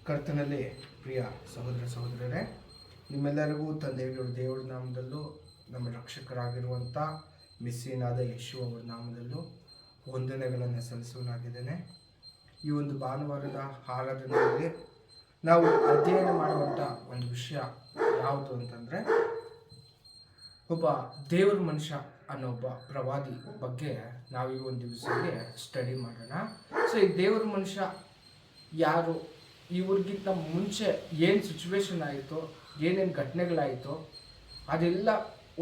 ಕರ್ತನಲ್ಲಿ ಪ್ರಿಯ ಸಹೋದರ ಸಹೋದರರೇ, ನಿಮ್ಮೆಲ್ಲರಿಗೂ ದೇವರ ನಾಮದಲ್ಲೂ ನಮ್ಮ ರಕ್ಷಕರಾಗಿರುವಂಥ ಮಿಸ್ಸೀನಾದ ಯೇಸು ಅವರ ನಾಮದಲ್ಲೂ ವಂದನೆಗಳನ್ನು ಸಲ್ಲಿಸುವನಾಗಿದ್ದೇನೆ. ಈ ಒಂದು ಭಾನುವಾರದ ಆರಾಧನೆಯಲ್ಲಿ ನಾವು ಅಧ್ಯಯನ ಮಾಡುವಂಥ ಒಂದು ವಿಷಯ ಯಾವುದು ಅಂತಂದರೆ, ಒಬ್ಬ ದೇವರ ಮನುಷ್ಯ ಅನ್ನೋ ಒಬ್ಬ ಪ್ರವಾದಿ ಬಗ್ಗೆ ನಾವು ಈ ಒಂದು ದಿವಸಕ್ಕೆ ಸ್ಟಡಿ ಮಾಡೋಣ. ಸೊ ಈ ದೇವರ ಮನುಷ್ಯ ಯಾರು, ಇವ್ರಿಗಿಂತ ಮುಂಚೆ ಏನು ಸಿಚುವೇಶನ್ ಆಯಿತು, ಏನೇನು ಘಟನೆಗಳಾಯಿತು, ಅದೆಲ್ಲ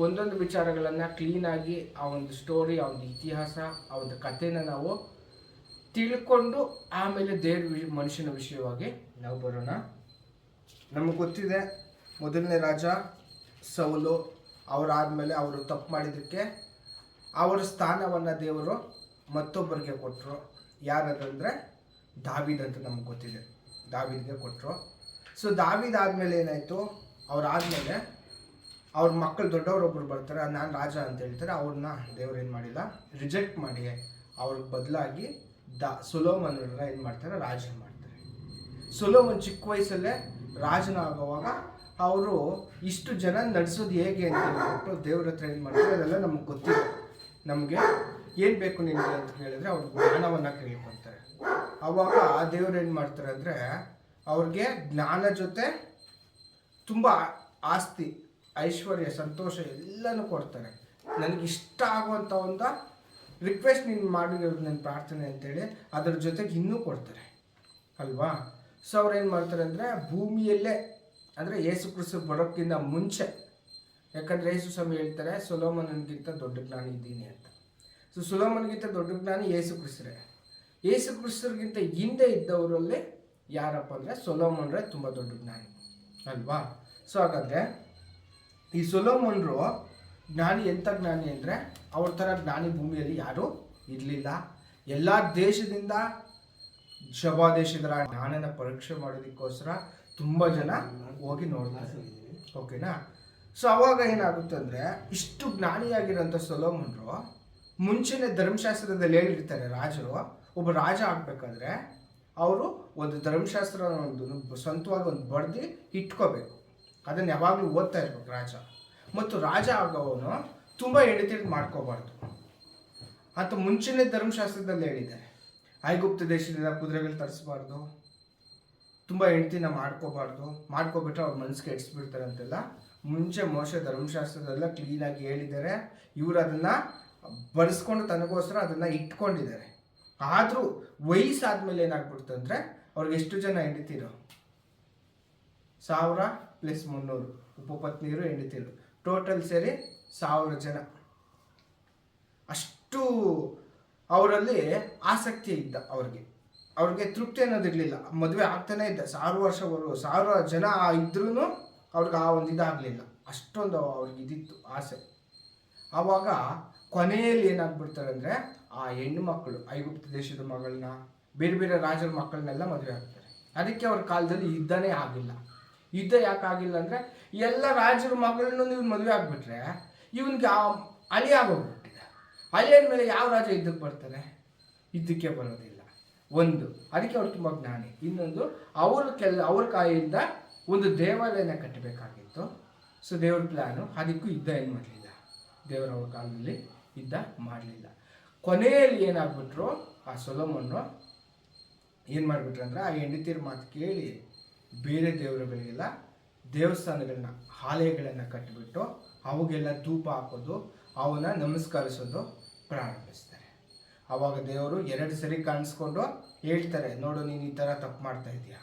ಒಂದೊಂದು ವಿಚಾರಗಳನ್ನು ಕ್ಲೀನಾಗಿ ಆ ಒಂದು ಸ್ಟೋರಿ, ಆ ಒಂದು ಇತಿಹಾಸ, ಆ ಒಂದು ಕಥೆನ ನಾವು ತಿಳ್ಕೊಂಡು ಆಮೇಲೆ ದೇವ್ರ ಮನುಷ್ಯನ ವಿಷಯವಾಗಿ ನಾವು ಬರೋಣ. ನಮಗೆ ಗೊತ್ತಿದೆ, ಮೊದಲನೇ ರಾಜ ಸೌಲು ಅವರಾದಮೇಲೆ ಅವರು ತಪ್ಪು ಮಾಡಿದ್ದಕ್ಕೆ ಅವರ ಸ್ಥಾನವನ್ನು ದೇವರು ಮತ್ತೊಬ್ಬರಿಗೆ ಕೊಟ್ಟರು. ಯಾರಂದರೆ ದಾವೀದ್ ಅಂತ ನಮ್ಗೆ ಗೊತ್ತಿದೆ, ದಾವೀದ್ಗೆ ಕೊಟ್ಟರು. ಸೊ ದಾವೀದ್ ಆದಮೇಲೆ ಏನಾಯಿತು, ಅವರಾದಮೇಲೆ ಅವ್ರ ಮಕ್ಕಳು ದೊಡ್ಡವರೊಬ್ಬರು ಬರ್ತಾರೆ, ನಾನು ರಾಜ ಅಂತ ಹೇಳ್ತಾರೆ. ಅವ್ರನ್ನ ದೇವ್ರು ಏನು ಮಾಡಿಲ್ಲ, ರಿಜೆಕ್ಟ್ ಮಾಡಿ ಅವ್ರಿಗೆ ಬದಲಾಗಿ ಸೊಲೊಮೋನನ್ನ ಏನು ಮಾಡ್ತಾರೆ, ರಾಜ ಮಾಡ್ತಾರೆ. ಸೊಲೊಮೋನ್ ಚಿಕ್ಕ ವಯಸ್ಸಲ್ಲೇ ರಾಜನ ಆಗುವಾಗ ಅವರು ಇಷ್ಟು ಜನ ನಡೆಸೋದು ಹೇಗೆ ಅಂತ ಹೇಳ್ಬಿಟ್ಟು ದೇವ್ರ ಹತ್ರ ಏನು ಮಾಡ್ತಾರೆ, ಅದೆಲ್ಲ ನಮಗೆ ಗೊತ್ತಿದೆ. ನಮಗೆ ಏನು ಬೇಕು ನಿಮಗೆ ಅಂತ ಹೇಳಿದ್ರೆ ಅವ್ರ ಜ್ಞಾನವನ್ನು ಕೇಳ್ಕೊತಾರೆ. ಆವಾಗ ಆ ದೇವ್ರು ಏನು ಮಾಡ್ತಾರೆ ಅಂದರೆ, ಅವ್ರಿಗೆ ಜ್ಞಾನ ಜೊತೆ ತುಂಬ ಆಸ್ತಿ, ಐಶ್ವರ್ಯ, ಸಂತೋಷ ಎಲ್ಲನೂ ಕೊಡ್ತಾರೆ. ನನಗಿಷ್ಟ ಆಗುವಂಥ ಒಂದು ರಿಕ್ವೆಸ್ಟ್ ನೀನು ಮಾಡಿರೋದು ನನ್ನ ಪ್ರಾರ್ಥನೆ ಅಂತೇಳಿ ಅದರ ಜೊತೆಗೆ ಇನ್ನೂ ಕೊಡ್ತಾರೆ ಅಲ್ವಾ. ಸೊ ಅವ್ರೇನು ಮಾಡ್ತಾರೆ ಅಂದರೆ, ಭೂಮಿಯಲ್ಲೇ ಅಂದರೆ ಯೇಸು ಕ್ರಿಸ್ತ ಬರೋಕ್ಕಿಂತ ಮುಂಚೆ, ಯಾಕಂದರೆ ಯೇಸು ಸ್ವಾಮಿ ಹೇಳ್ತಾರೆ ಸೊಲೊಮೋನನಿಗಿಂತ ದೊಡ್ಡ ಜ್ಞಾನಿ ಇದ್ದೀನಿ ಅಂತ. ಸೊ ಸೊಲೊಮೋನ್ಗಿಂತ ದೊಡ್ಡ ಜ್ಞಾನಿ ಯೇಸು ಕ್ರಿಸ್ತರೇ. ಯೇಸು ಕ್ರಿಸ್ತರಿಗಿಂತ ಹಿಂದೆ ಇದ್ದವರಲ್ಲಿ ಯಾರಪ್ಪ ಅಂದರೆ ಸೊಲೊಮೋನ್ರೇ ತುಂಬ ದೊಡ್ಡ ಜ್ಞಾನಿ ಅಲ್ವಾ. ಸೊ ಹಾಗಾದರೆ ಈ ಸೊಲೊಮೋನ್ರು ಜ್ಞಾನಿ, ಎಂಥ ಜ್ಞಾನಿ ಅಂದರೆ ಅವ್ರ ಥರ ಜ್ಞಾನಿ ಭೂಮಿಯಲ್ಲಿ ಯಾರೂ ಇರಲಿಲ್ಲ. ಎಲ್ಲ ದೇಶದಿಂದ ಶಬಾ ದೇಶದ ಜ್ಞಾನನ ಪರೀಕ್ಷೆ ಮಾಡೋದಕ್ಕೋಸ್ಕರ ತುಂಬ ಜನ ಹೋಗಿ ನೋಡ್ತಾರೆ. ಓಕೆನಾ. ಸೊ ಅವಾಗ ಏನಾಗುತ್ತೆ ಅಂದರೆ, ಇಷ್ಟು ಜ್ಞಾನಿಯಾಗಿರೋಂಥ ಸೊಲೊಮೋನ್ರು ಮುಂಚೆನೇ ಧರ್ಮಶಾಸ್ತ್ರದಲ್ಲಿ ಹೇಳಿರ್ತಾರೆ, ರಾಜರು ಒಬ್ಬ ರಾಜ ಆಗಬೇಕಾದ್ರೆ ಅವರು ಒಂದು ಧರ್ಮಶಾಸ್ತ್ರ ಒಂದು ಸ್ವಂತವಾಗಿ ಒಂದು ಬರೆದು ಇಟ್ಕೋಬೇಕು. ಅದನ್ನು ಯಾವಾಗಲೂ ಓದ್ತಾ ಇರ್ಬೇಕು ರಾಜ. ಮತ್ತು ರಾಜ ಆಗೋವನು ತುಂಬ ಹೆಂಡತಿಗಳು ಮಾಡ್ಕೋಬಾರ್ದು ಅಂತ ಮುಂಚೆನೇ ಧರ್ಮಶಾಸ್ತ್ರದಲ್ಲಿ ಹೇಳಿದ್ದಾರೆ. ಐಗುಪ್ತ ದೇಶದಿಂದ ಕುದುರೆಗಳು ತರಿಸ್ಬಾರ್ದು, ತುಂಬ ಹೆಂಡ್ತಿನ ಮಾಡ್ಕೋಬಿಟ್ರೆ ಅವ್ರ ಮನಸ್ಸಿಗೆ ಎಡ್ಸ್ಬಿಡ್ತಾರೆ ಅಂತೆಲ್ಲ ಮುಂಚೆ ಮೋಶೆ ಧರ್ಮಶಾಸ್ತ್ರದೆಲ್ಲ ಕ್ಲೀನಾಗಿ ಹೇಳಿದ್ದಾರೆ. ಇವರು ಅದನ್ನು ಬರೆಸ್ಕೊಂಡು ತನಗೋಸ್ಕರ ಅದನ್ನು ಇಟ್ಕೊಂಡಿದ್ದಾರೆ. ಆದರೂ ವಯಸ್ಸಾದ್ಮೇಲೆ ಏನಾಗ್ಬಿಡ್ತು ಅಂದರೆ, ಅವ್ರಿಗೆ ಎಷ್ಟು ಜನ ಹೆಂಡತಿರು, 1000 + 300 ಉಪಪತ್ನಿಯರು ಹೆಂಡತಿರು, ಟೋಟಲ್ ಸೇರಿ 1000 ಜನ. ಅಷ್ಟು ಅವರಲ್ಲಿ ಆಸಕ್ತಿ ಇದ್ದ. ಅವ್ರಿಗೆ ತೃಪ್ತಿ ಅನ್ನೋದಿರಲಿಲ್ಲ. ಮದುವೆ ಆಗ್ತಾನೆ ಇದ್ದ 1000 ವರ್ಷವರೆಗೂ, 1000 ಜನ ಇದ್ರೂ ಅವ್ರಿಗೆ ಆ ಒಂದು ಇದಾಗಲಿಲ್ಲ. ಅಷ್ಟೊಂದು ಅವ್ರಿಗೆ ಇದಿತ್ತು ಆಸೆ. ಆವಾಗ ಕೊನೆಯಲ್ಲಿ ಏನಾಗ್ಬಿಡ್ತಾರೆ ಅಂದರೆ, ಆ ಹೆಣ್ಣು ಮಕ್ಕಳು ಐಗುಪ್ತ ದೇಶದ ಮಗಳನ್ನ, ಬೇರೆ ಬೇರೆ ರಾಜರ ಮಕ್ಕಳನ್ನೆಲ್ಲ ಮದುವೆ ಆಗ್ತಾರೆ. ಅದಕ್ಕೆ ಅವ್ರ ಕಾಲದಲ್ಲಿ ಯುದ್ಧನೇ ಆಗಿಲ್ಲ. ಯುದ್ಧ ಯಾಕೆ ಆಗಿಲ್ಲ ಅಂದರೆ, ಎಲ್ಲ ರಾಜರ ಮಗಳನ್ನೂ ನೀವು ಮದುವೆ ಆಗಿಬಿಟ್ರೆ ಇವನಿಗೆ ಅಳಿ ಆಗೋಗ್ಬಿಟ್ಟಿದೆ. ಅಳಿಯ ಮೇಲೆ ಯಾವ ರಾಜ ಯುದ್ಧಕ್ಕೆ ಬರ್ತಾರೆ? ಯುದ್ಧಕ್ಕೆ ಬರೋದಿಲ್ಲ. ಒಂದು, ಅದಕ್ಕೆ ಅವ್ರು ತುಂಬ ಜ್ಞಾನಿ. ಇನ್ನೊಂದು, ಅವ್ರ ಕಾಯಿಯಿಂದ ಒಂದು ದೇವಾಲಯನ ಕಟ್ಟಬೇಕಾಗಿತ್ತು. ಸೊ ದೇವ್ರ ಪ್ಲ್ಯಾನು, ಅದಕ್ಕೂ ಯುದ್ಧ ಏನು ಮಾಡಲಿಲ್ಲ, ದೇವರ ಅವ್ರ ಕಾಲದಲ್ಲಿ ಯುದ್ಧ ಮಾಡಲಿಲ್ಲ. ಕೊನೆಯಲ್ಲಿ ಏನಾಗ್ಬಿಟ್ರು, ಆ ಸೊಲೊಮೋನು ಏನು ಮಾಡಿಬಿಟ್ರು ಅಂದರೆ, ಆ ಹೆಂಡತಿಯರ ಮಾತು ಕೇಳಿ ಬೇರೆ ದೇವರುಗಳಿಗೆಲ್ಲ ದೇವಸ್ಥಾನಗಳನ್ನ, ಆಲಯಗಳನ್ನು ಕಟ್ಟಿಬಿಟ್ಟು ಅವಾಗೆಲ್ಲ ಧೂಪ ಹಾಕೋದು, ಅವನ್ನ ನಮಸ್ಕರಿಸೋದು ಪ್ರಾರಂಭಿಸ್ತಾರೆ. ಆವಾಗ ದೇವರು 2 ಸರಿ ಕಾಣಿಸ್ಕೊಂಡು ಹೇಳ್ತಾರೆ, ನೋಡು ನೀನು ಈ ಥರ ತಪ್ಪು ಮಾಡ್ತಾ ಇದೀಯ,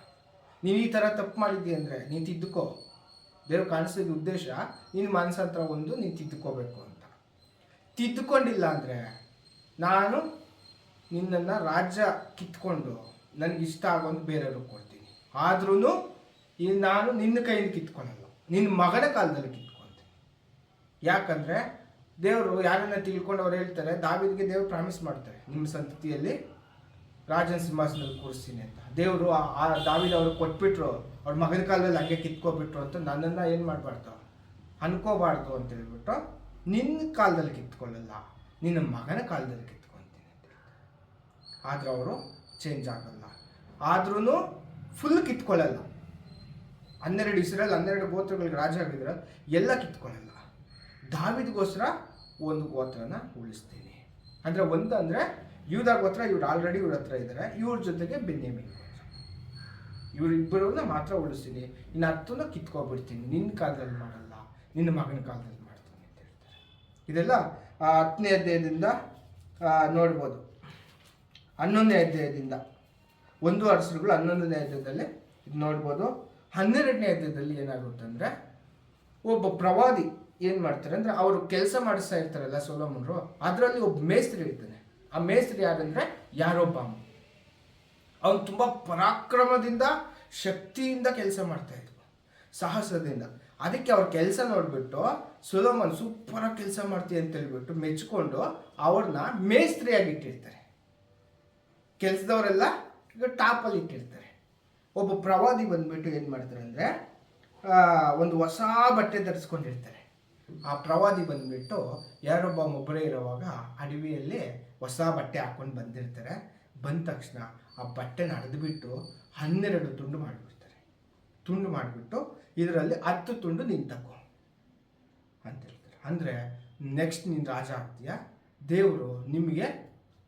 ನೀನು ಈ ಥರ ತಪ್ಪು ಮಾಡಿದ್ದೀಯ ಅಂದರೆ ನೀನು ತಿದ್ದುಕೋ. ದೇವ್ರು ಕಾಣಿಸೋದು ಉದ್ದೇಶ ನಿನ್ನ ಮನಸ್ಸಂತ್ರ ಒಂದು, ನೀನು ತಿದ್ದುಕೋಬೇಕು ಅಂತ. ತಿದ್ದುಕೊಂಡಿಲ್ಲ ಅಂದರೆ ನಾನು ನಿನ್ನನ್ನು ರಾಜ್ಯ ಕಿತ್ಕೊಂಡು ನನಗಿಷ್ಟ ಆಗೋದು ಬೇರೆಯವ್ರಿಗೆ ಕೊಡ್ತೀನಿ. ಆದ್ರೂ ನಾನು ನಿನ್ನ ಕೈಯಿಂದ ಕಿತ್ಕೊಳ್ಳಲ್ಲ, ನಿನ್ನ ಮಗನ ಕಾಲದಲ್ಲಿ ಕಿತ್ಕೊಳ್ತೀನಿ. ಯಾಕಂದರೆ ದೇವರು ಯಾರನ್ನ ತಿಳ್ಕೊಂಡು ಅವ್ರು ಹೇಳ್ತಾರೆ, ದಾವೀದ್ಗೆ ದೇವರು ಪ್ರಾಮಿಸ್ ಮಾಡ್ತಾರೆ, ನಿಮ್ಮ ಸಂತತಿಯಲ್ಲಿ ರಾಜನ ಸಿಂಹಾಸನದಲ್ಲಿ ಕೂರಿಸ್ತೀನಿ ಅಂತ. ದೇವರು ಆ ದಾವೀದ್ ಅವ್ರಿಗೆ ಕೊಟ್ಬಿಟ್ರು, ಅವ್ರ ಮಗನ ಕಾಲದಲ್ಲಿ ಹಂಗೆ ಕಿತ್ಕೊಬಿಟ್ರು ಅಂತ ನನ್ನನ್ನು ಏನು ಮಾಡಬಾರ್ದು, ಅನ್ಕೋಬಾರ್ದು ಅಂತ ಹೇಳ್ಬಿಟ್ಟು, ನಿನ್ನ ಕಾಲದಲ್ಲಿ ಕಿತ್ಕೊಳ್ಳಲ್ಲ, ನಿನ್ನ ಮಗನ ಕಾಲದಲ್ಲಿ ಕಿತ್ಕೊಳ್ತೀನಿ ಅಂತ ಹೇಳ್ತಾರೆ. ಆದರೆ ಅವರು ಚೇಂಜ್ ಆಗಲ್ಲ. ಆದ್ರೂ ಫುಲ್ ಕಿತ್ಕೊಳ್ಳಲ್ಲ. 12 ಇಸ್ರೇಲ್ 12 ಗೋತ್ರಗಳಿಗೆ ರಾಜ ಆಗಿದ್ರೆ ಎಲ್ಲ ಕಿತ್ಕೊಳ್ಳಲ್ಲ. ದಾವೀದಗೋಸ್ಕರ ಒಂದು ಗೋತ್ರನ ಉಳಿಸ್ತೀನಿ. ಅಂದರೆ ಒಂದು ಅಂದರೆ ಯೂದ ಗೋತ್ರ, ಇವ್ರು ಆಲ್ರೆಡಿ ಇವ್ರ ಹತ್ರ ಇದ್ದಾರೆ, ಇವ್ರ ಜೊತೆಗೆ ಬೆನ್ಯಾಮೀನ್ ಗೋತ್ರ, ಇವರಿಬ್ಬರನ್ನ ಮಾತ್ರ ಉಳಿಸ್ತೀನಿ, ಇನ್ನು 10 ಕಿತ್ಕೊಬಿಡ್ತೀನಿ, ನಿನ್ನ ಕಾಲದಲ್ಲಿ ಮಾಡಲ್ಲ, ನಿನ್ನ ಮಗನ ಕಾಲದಲ್ಲಿ ಮಾಡ್ತೀನಿ ಅಂತ ಹೇಳ್ತಾರೆ. ಇದೆಲ್ಲ 10ನೇ ಅಧ್ಯಾಯದಿಂದ ನೋಡ್ಬೋದು. 11ನೇ ಅಧ್ಯಾಯದಿಂದ 1 ಅರಸರುಗಳು 11ನೇ ಅಧ್ಯಾಯದಲ್ಲಿ ಇದು ನೋಡ್ಬೋದು. 12ನೇ ಅಧ್ಯಾಯದಲ್ಲಿ ಏನಾಗುತ್ತೆ ಅಂದರೆ ಒಬ್ಬ ಪ್ರವಾದಿ ಏನು ಮಾಡ್ತಾರೆ ಅಂದರೆ ಅವರು ಕೆಲಸ ಮಾಡಿಸ್ತಾ ಇರ್ತಾರಲ್ಲ ಸೊಲೊಮೋನರು, ಅದರಲ್ಲಿ ಒಬ್ಬ ಮೇಸ್ತ್ರಿ ಇರ್ತಾನೆ. ಆ ಮೇಸ್ತ್ರಿ ಯಾರಂದರೆ ಯಾರೊಬ್ಬಾಮ. ಅವನು ತುಂಬ ಪರಾಕ್ರಮದಿಂದ ಶಕ್ತಿಯಿಂದ ಕೆಲಸ ಮಾಡ್ತಾ ಇದ್ರು, ಸಾಹಸದಿಂದ. ಅದಕ್ಕೆ ಅವ್ರ ಕೆಲಸ ನೋಡಿಬಿಟ್ಟು ಸೊಲೊಮೋನ್ ಸೂಪರಾಗಿ ಕೆಲಸ ಮಾಡ್ತೀವಿ ಅಂತ ಹೇಳ್ಬಿಟ್ಟು ಮೆಚ್ಕೊಂಡು ಅವ್ರನ್ನ ಮೇಸ್ತ್ರಿಯಾಗಿ ಇಟ್ಟಿರ್ತಾರೆ. ಕೆಲಸದವರೆಲ್ಲ ಈಗ ಟಾಪಲ್ಲಿ ಇಟ್ಟಿರ್ತಾರೆ. ಒಬ್ಬ ಪ್ರವಾದಿ ಬಂದ್ಬಿಟ್ಟು ಏನು ಮಾಡ್ತಾರೆ ಅಂದರೆ ಒಂದು ಹೊಸ ಬಟ್ಟೆ ಧರಿಸ್ಕೊಂಡಿರ್ತಾರೆ. ಆ ಪ್ರವಾದಿ ಬಂದ್ಬಿಟ್ಟು ಯಾರೊಬ್ಬ ಒಬ್ಬರೇ ಇರೋವಾಗ ಅಡವಿಯಲ್ಲಿ ಹೊಸ ಬಟ್ಟೆ ಹಾಕ್ಕೊಂಡು ಬಂದಿರ್ತಾರೆ. ಬಂದ ತಕ್ಷಣ ಆ ಬಟ್ಟೆನ ಹರಿದ್ಬಿಟ್ಟು 12 ತುಂಡು ಮಾಡಿಬಿಡ್ತಾರೆ. ತುಂಡು ಮಾಡಿಬಿಟ್ಟು ಇದರಲ್ಲಿ 10 ತುಂಡು ನೀನು ತಗೋ ಅಂತ ಹೇಳ್ತಾರೆ. ಅಂದರೆ ನೆಕ್ಸ್ಟ್ ನೀನು ರಾಜ ಆಗ್ತೀಯ, ದೇವರು ನಿಮಗೆ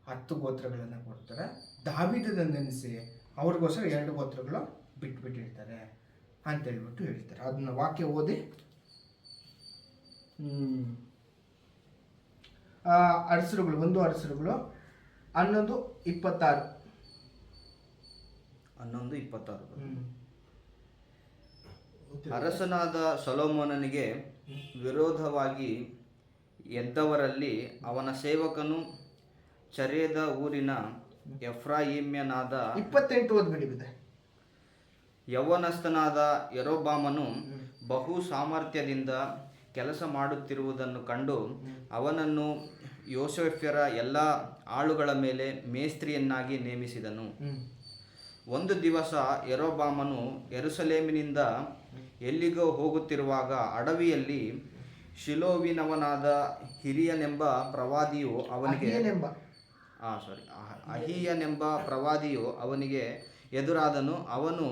10 ಗೋತ್ರಗಳನ್ನು ಕೊಡ್ತಾರೆ. ದಾವೀದನ ನೆನೆಸಿ ಅವ್ರಿಗೋಸ್ಕರ 2 ಗೋತ್ರಗಳು ಬಿಟ್ಬಿಟ್ಟಿರ್ತಾರೆ ಅಂತ ಹೇಳ್ಬಿಟ್ಟು ಹೇಳ್ತಾರೆ. ಅದನ್ನ ವಾಕ್ಯ ಓದಿ. ಅರಸರುಗಳು 1 ಅರಸರುಗಳು 11:26. 11:26. ಅರಸನಾದ ಸೊಲೊಮೋನನಿಗೆ ವಿರೋಧವಾಗಿ ಎದ್ದವರಲ್ಲಿ ಅವನ ಸೇವಕನು ಚರೇದ ಊರಿನ ಎಫ್ರಾಯಿಮ್ಯನಾದ 28 ಓದ್ಬಿಟ್ಟಿದೆ. ಯೌವನಸ್ಥನಾದ ಯರೊಬ್ಬಾಮನು ಬಹು ಸಾಮರ್ಥ್ಯದಿಂದ ಕೆಲಸ ಮಾಡುತ್ತಿರುವುದನ್ನು ಕಂಡು ಅವನನ್ನು ಯೋಸೇಫ್ಯರ ಎಲ್ಲ ಆಳುಗಳ ಮೇಲೆ ಮೇಸ್ತ್ರಿಯನ್ನಾಗಿ ನೇಮಿಸಿದನು. ಒಂದು ದಿವಸ ಯರೊಬ್ಬಾಮನು ಯೆರೂಸಲೇಮಿನಿಂದ ಎಲ್ಲಿಗೋ ಹೋಗುತ್ತಿರುವಾಗ ಅಡವಿಯಲ್ಲಿ ಶಿಲೋವಿನವನಾದ ಹಿರಿಯನೆಂಬ ಪ್ರವಾದಿಯು ಅವನಿಗೆ ಅಹೀಯನೆಂಬ ಪ್ರವಾದಿಯು ಅವನಿಗೆ ಎದುರಾದನು. ಅವನು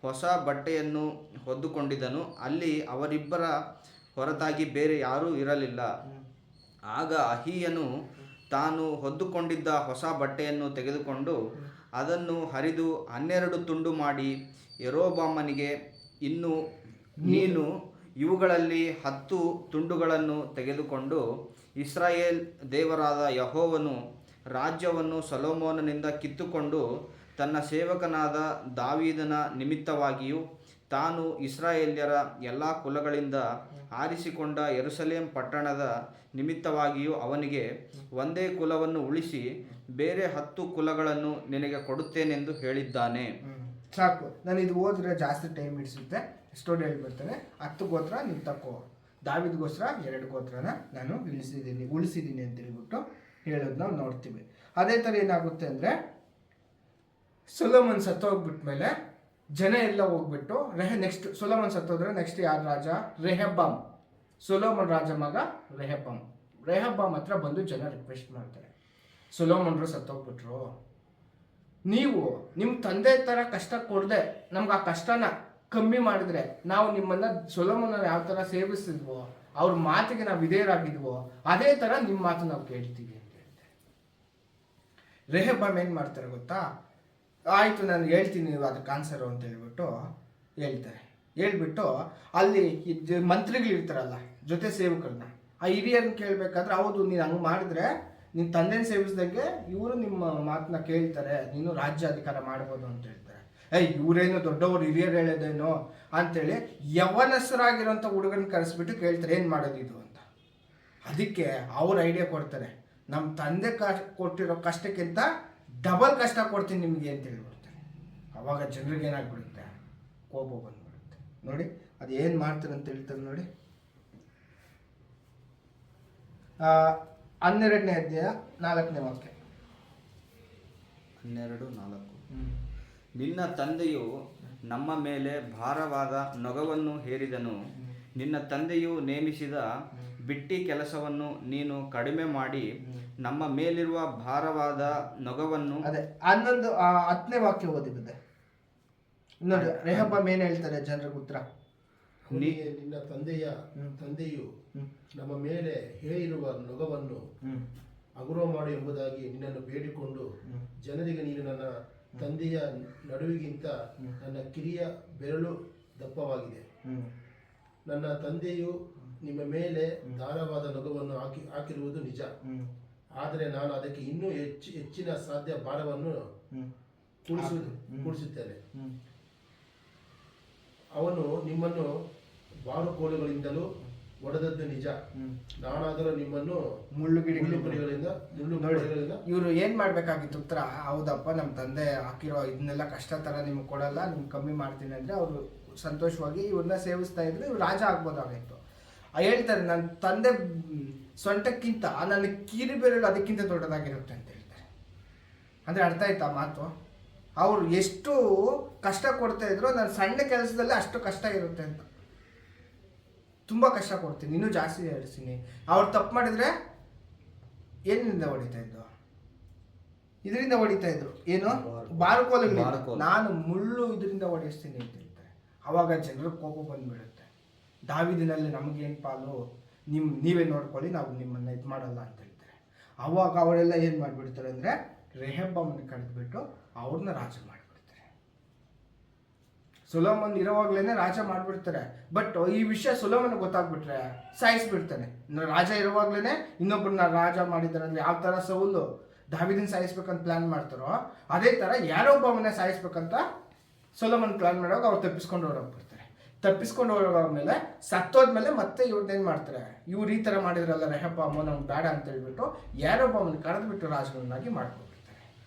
ಹೊಸ ಬಟ್ಟೆಯನ್ನು ಹೊದ್ದುಕೊಂಡಿದ್ದನು. ಅಲ್ಲಿ ಅವರಿಬ್ಬರ ಹೊರತಾಗಿ ಬೇರೆ ಯಾರೂ ಇರಲಿಲ್ಲ. ಆಗ ಅಹೀಯನು ತಾನು ಹೊದ್ದುಕೊಂಡಿದ್ದ ಹೊಸ ಬಟ್ಟೆಯನ್ನು ತೆಗೆದುಕೊಂಡು ಅದನ್ನು ಹರಿದು 12 ತುಂಡು ಮಾಡಿ ಯರೊಬ್ಬಾಮನಿಗೆ, ಇನ್ನು ನೀನು ಇವುಗಳಲ್ಲಿ 10 ತುಂಡುಗಳನ್ನು ತೆಗೆದುಕೊಂಡು ಇಸ್ರಾಯೇಲ್ ದೇವರಾದ ಯೆಹೋವನು ರಾಜ್ಯವನ್ನು ಸೊಲೊಮೋನನಿಂದ ಕಿತ್ತುಕೊಂಡು ತನ್ನ ಸೇವಕನಾದ ದಾವೀದನ ನಿಮಿತ್ತವಾಗಿಯೂ ತಾನು ಇಸ್ರಾಯೇಲ್ಯರ ಎಲ್ಲ ಕುಲಗಳಿಂದ ಆರಿಸಿಕೊಂಡ ಯೆರೂಸಲೇಮ್ ಪಟ್ಟಣದ ನಿಮಿತ್ತವಾಗಿಯೂ ಅವನಿಗೆ ಒಂದೇ ಕುಲವನ್ನು ಉಳಿಸಿ ಬೇರೆ 10 ಕುಲಗಳನ್ನು ನಿನಗೆ ಕೊಡುತ್ತೇನೆಂದು ಹೇಳಿದ್ದಾನೆ. ಸಾಕು, ನಾನು ಇದು ಓದಿದ್ರೆ ಜಾಸ್ತಿ ಟೈಮ್ ಹಿಡಿಸುತ್ತೆ. ಸ್ಟೋರಿ ಹೇಳ್ಬಿಡ್ತೇನೆ. 10 ಗೋತ್ರ ನೀವು ತಕೋ, ದಾವೀದಗೋಸ್ಕರ 2 ಗೋತ್ರನ ನಾನು ಉಳಿಸಿದ್ದೀನಿ ಅಂತ ಹೇಳ್ಬಿಟ್ಟು ಹೇಳೋದು ನಾವು ನೋಡ್ತೀವಿ. ಅದೇ ಥರ ಏನಾಗುತ್ತೆ ಅಂದರೆ ಸೊಲೊಮೋನ್ ಸತ್ತೋಗ್ಬಿಟ್ಮೇಲೆ ಜನ ಎಲ್ಲ ಹೋಗ್ಬಿಟ್ಟು ನೆಕ್ಸ್ಟ್ ಸೊಲೊಮೋನ್ ಸತ್ತೋದ್ರೆ ನೆಕ್ಸ್ಟ್ ಯಾರು ರಾಜ? ರೆಹಬ್ಬಾಮ್. ಸೊಲೊಮೋನ್ ರಾಜ ಮಗ ರೆಹಬ್ಬಾಮ್ ಹತ್ರ ಬಂದು ಜನ ರಿಕ್ವೆಸ್ಟ್ ಮಾಡ್ತಾರೆ, ಸೊಲೊಮೋನ್ರು ಸತ್ತೋಗ್ಬಿಟ್ರು, ನೀವು ನಿಮ್ಮ ತಂದೆ ಥರ ಕಷ್ಟ ಕೊಡದೆ ನಮ್ಗೆ ಆ ಕಷ್ಟನ ಕಮ್ಮಿ ಮಾಡಿದ್ರೆ ನಾವು ನಿಮ್ಮನ್ನು ಸೊಲೊಮೋನ ಯಾವ ಥರ ಸೇವಿಸಿದ್ವೋ, ಅವ್ರ ಮಾತಿಗೆ ನಾವು ವಿಧೇಯರಾಗಿದ್ವೋ ಅದೇ ಥರ ನಿಮ್ಮ ಮಾತು ನಾವು ಕೇಳ್ತೀವಿ ಅಂತ ಹೇಳ್ತಾರೆ. ರೆಹಬ್ಬಾಮ್ ಏನು ಮಾಡ್ತಾರೆ ಗೊತ್ತಾ? ಆಯಿತು, ನಾನು ಹೇಳ್ತೀನಿ ಅದಕ್ಕೆ ಆನ್ಸರು ಅಂತ ಹೇಳ್ಬಿಟ್ಟು ಹೇಳ್ತಾರೆ. ಹೇಳ್ಬಿಟ್ಟು ಅಲ್ಲಿ ಮಂತ್ರಿಗಳಿರ್ತಾರಲ್ಲ ಜೊತೆ ಸೇವಕರನ್ನ, ಆ ಹಿರಿಯರನ್ನ ಕೇಳಬೇಕಾದ್ರೆ, ಹೌದು ನೀನು ಹಂಗೆ ಮಾಡಿದ್ರೆ ನಿನ್ನ ತಂದೆನ ಸೇವಿಸಿದಂಗೆ ಇವರು ನಿಮ್ಮ ಮಾತನ್ನ ಕೇಳ್ತಾರೆ, ನೀನು ರಾಜ್ಯಾಧಿಕಾರ ಮಾಡ್ಬೋದು ಅಂತ ಹೇಳ್ತಾರೆ. ಇವರೇನು ದೊಡ್ಡವರು ಹಿರಿಯರು ಹೇಳೋದೇನೋ ಅಂತೇಳಿ ಯವನಸ್ಥರಾಗಿರೋಂಥ ಹುಡುಗನ ಕರೆಸ್ಬಿಟ್ಟು ಕೇಳ್ತಾರೆ ಏನು ಮಾಡೋದು ಇದು ಅಂತ. ಅದಕ್ಕೆ ಅವ್ರು ಐಡಿಯಾ ಕೊಡ್ತಾರೆ, ನಮ್ಮ ತಂದೆ ಕೊಟ್ಟಿರೋ ಕಷ್ಟಕ್ಕಿಂತ ಡಬಲ್ ಕಷ್ಟ ಕೊಡ್ತೀನಿ ನಿಮಗೆ ಅಂತ ಹೇಳ್ಬಿಡ್ತಾರೆ. ಅವಾಗ ಜನರಿಗೆ ಏನಾಗ್ಬಿಡುತ್ತೆ? ಕೋಪ ಬಂದ್ಬಿಡುತ್ತೆ. ನೋಡಿ ಅದು ಏನು ಮಾಡ್ತಾರೆ ಅಂತ ಹೇಳ್ತಾರೆ ನೋಡಿ. 12ನೇ ಅಧ್ಯಾಯ 4ನೇ ವಾಕ್ಯ. 12:4. ನಿನ್ನ ತಂದೆಯು ನಮ್ಮ ಮೇಲೆ ಭಾರವಾದ ನೊಗವನ್ನು ಹೇರಿದನು. ನಿನ್ನ ತಂದೆಯು ನೇಮಿಸಿದ ಬಿಟ್ಟಿ ಕೆಲಸವನ್ನು ನೀನು ಕಡಿಮೆ ಮಾಡಿ ನಮ್ಮ ಮೇಲಿರುವ ಭಾರವಾದ ನೊಗವನ್ನು. ಅದೇ 10ನೇ ವಾಕ್ಯ ಓದಿಬಿದ್ದೆ ನೋಡಿ ರೆಹಬ್ಬಾಮ್ ಏನ್ ಹೇಳ್ತಾರೆ ಜನರಿಗೆ ಉತ್ತರ. ಅವನಿಗೆ ನಿನ್ನ ತಂದೆಯು ನಮ್ಮ ಮೇಲೆ ಹೇಳಿರುವ ನೊಗವನ್ನು ಹಗುರ ಮಾಡು ಎಂಬುದಾಗಿ ನಿನ್ನನ್ನು ಬೇಡಿಕೊಂಡು ಜನರಿಗೆ ನೀನು ನನ್ನ ತಂದೆಯ ನಡುವಿಗಿಂತ ನನ್ನ ಕಿರಿಯ ಬೆರಳು ದಪ್ಪವಾಗಿದೆ. ನನ್ನ ತಂದೆಯು ನಿಮ್ಮ ಮೇಲೆ ಧಾರವಾದ ನೊಗವನ್ನು ಹಾಕಿರುವುದು ನಿಜ, ಆದರೆ ನಾನು ಅದಕ್ಕೆ ಇನ್ನೂ ಹೆಚ್ಚಿನ ಸಾಧ್ಯ ಭಾರವನ್ನು ಕೂಡಿಸುತ್ತೇನೆ. ಅವನು ನಿಮ್ಮನ್ನು ಬಾರುಕೋಲುಗಳಿಂದಲೂ ಹೊಡೆದದ್ದು ನಿಜ, ನಾನಾದರೂ ನಿಮ್ಮನ್ನು ಮುಳ್ಳುಗಿಡಗಳಿಂದ ಇವರು ಏನ್ ಮಾಡ್ಬೇಕಾಗಿತ್ತು ಉತ್ತರ, ಹೌದಪ್ಪ ನಮ್ಮ ತಂದೆ ಹಾಕಿರೋ ಇದನ್ನೆಲ್ಲ ಕಷ್ಟ ತರ ನಿಮ್ಗೆ ಕೊಡಲ್ಲ, ನಿಮ್ಗೆ ಕಮ್ಮಿ ಮಾಡ್ತೀನಿ ಅಂದ್ರೆ ಅವರು ಸಂತೋಷವಾಗಿ ಇವ್ರನ್ನ ಸೇವಿಸ್ತಾ ಇದ್ರು, ಇವ್ರು ರಾಜ ಆಗ್ಬೋದಾಗಿತ್ತು. ಹೇಳ್ತಾರೆ ನನ್ನ ತಂದೆ ಸೊಂಟಕ್ಕಿಂತ ನನ್ನ ಕಿರಿ ಬೆರಳು ಅದಕ್ಕಿಂತ ದೊಡ್ಡದಾಗಿರುತ್ತೆ ಅಂತ ಹೇಳ್ತಾರೆ. ಅಂದ್ರೆ ಅರ್ಥ ಆಯ್ತಾ ಮಾತು? ಅವ್ರು ಎಷ್ಟು ಕಷ್ಟ ಕೊಡ್ತಾ ಇದ್ರು, ನನ್ನ ಸಣ್ಣ ಕೆಲಸದಲ್ಲೇ ಅಷ್ಟು ಕಷ್ಟ ಇರುತ್ತೆ ಅಂತ. ತುಂಬ ಕಷ್ಟ ಕೊಡ್ತೀನಿ, ಇನ್ನೂ ಜಾಸ್ತಿ ಹೇಳ್ತೀನಿ. ಅವ್ರು ತಪ್ಪು ಮಾಡಿದ್ರೆ ಏನಿಂದ ಹೊಡಿತಾ ಇದ್ದು? ಇದರಿಂದ ಹೊಡಿತಾ ಇದ್ರು. ಏನು? ಬಾರುಕೋಲುಗಳಿಂದ. ನಾನು ಮುಳ್ಳು ಇದರಿಂದ ಹೊಡಿಸ್ತೀನಿ ಅಂತ ಹೇಳ್ತಾರೆ. ಅವಾಗ ಜನರು ಕೋಪ ಬಂದ್ಬಿಡುತ್ತೆ. ದಾವಿದಿನಲ್ಲಿ ನಮಗೇನು ಪಾಲು, ನೀವೇ ನೋಡ್ಕೊಳ್ಳಿ, ನಾವು ನಿಮ್ಮನ್ನು ಇದು ಮಾಡಲ್ಲ ಅಂತ ಹೇಳ್ತಾರೆ. ಅವಾಗ ಅವರೆಲ್ಲ ಏನು ಮಾಡಿಬಿಡ್ತಾರೆ ಅಂದರೆ ರೆಹಬ್ಬಾಮನ್ನ ಕರೆದ್ಬಿಟ್ಟು ಅವ್ರನ್ನ ರಾಜ ಮಾಡಿಬಿಡ್ತಾರೆ. ಸೊಲೊಮನ್ ಇರೋವಾಗ್ಲೇನೆ ರಾಜ ಮಾಡಿಬಿಡ್ತಾರೆ. ಬಟ್ ಈ ವಿಷಯ ಸೊಲೊಮನ್ ಗೊತ್ತಾಗ್ಬಿಟ್ರೆ ಸಾಯಿಸ್ಬಿಡ್ತಾನೆ. ರಾಜ ಇರೋವಾಗ್ಲೇನೆ ಇನ್ನೊಬ್ಬರನ್ನ ರಾಜ ಮಾಡಿದ್ದಾರೆ. ಅಂದ್ರೆ ಯಾವ ಥರ ಸೌಲು ದಾವಿದನ್ನ ಸಾಯಿಸ್ಬೇಕಂತ ಪ್ಲಾನ್ ಮಾಡ್ತಾರೋ ಅದೇ ಥರ ಯಾರೊಬ್ಬವನ್ನ ಸಾಯಿಸ್ಬೇಕಂತ ಸೊಲೊಮನ್ ಪ್ಲಾನ್ ಮಾಡುವಾಗ ಅವ್ರು ತಪ್ಪಿಸ್ಕೊಂಡು ಹೊರಗೋಗ್ಬಿಡ್ತಾರೆ. ತಪ್ಪಿಸ್ಕೊಂಡು ಹೋಗೋದ್ಮೇಲೆ ಸತ್ತೋದ್ಮೇಲೆ ಮತ್ತೆ ಇವ್ರನ್ನೇನು ಮಾಡ್ತಾರೆ, ಇವ್ರು ಈ ಥರ ಮಾಡಿದ್ರಲ್ಲ ರೆಹಬ್ಬಾಮ ನಮ್ಗೆ ಬೇಡ ಅಂತ ಹೇಳ್ಬಿಟ್ಟು ಯಾರೊಬ್ಬಾಮನ್ನ ಕರೆದ್ಬಿಟ್ಟು ರಾಜಗಳನ್ನಾಗಿ ಮಾಡ್ಕೊಬಿಡ್ತಾರೆ.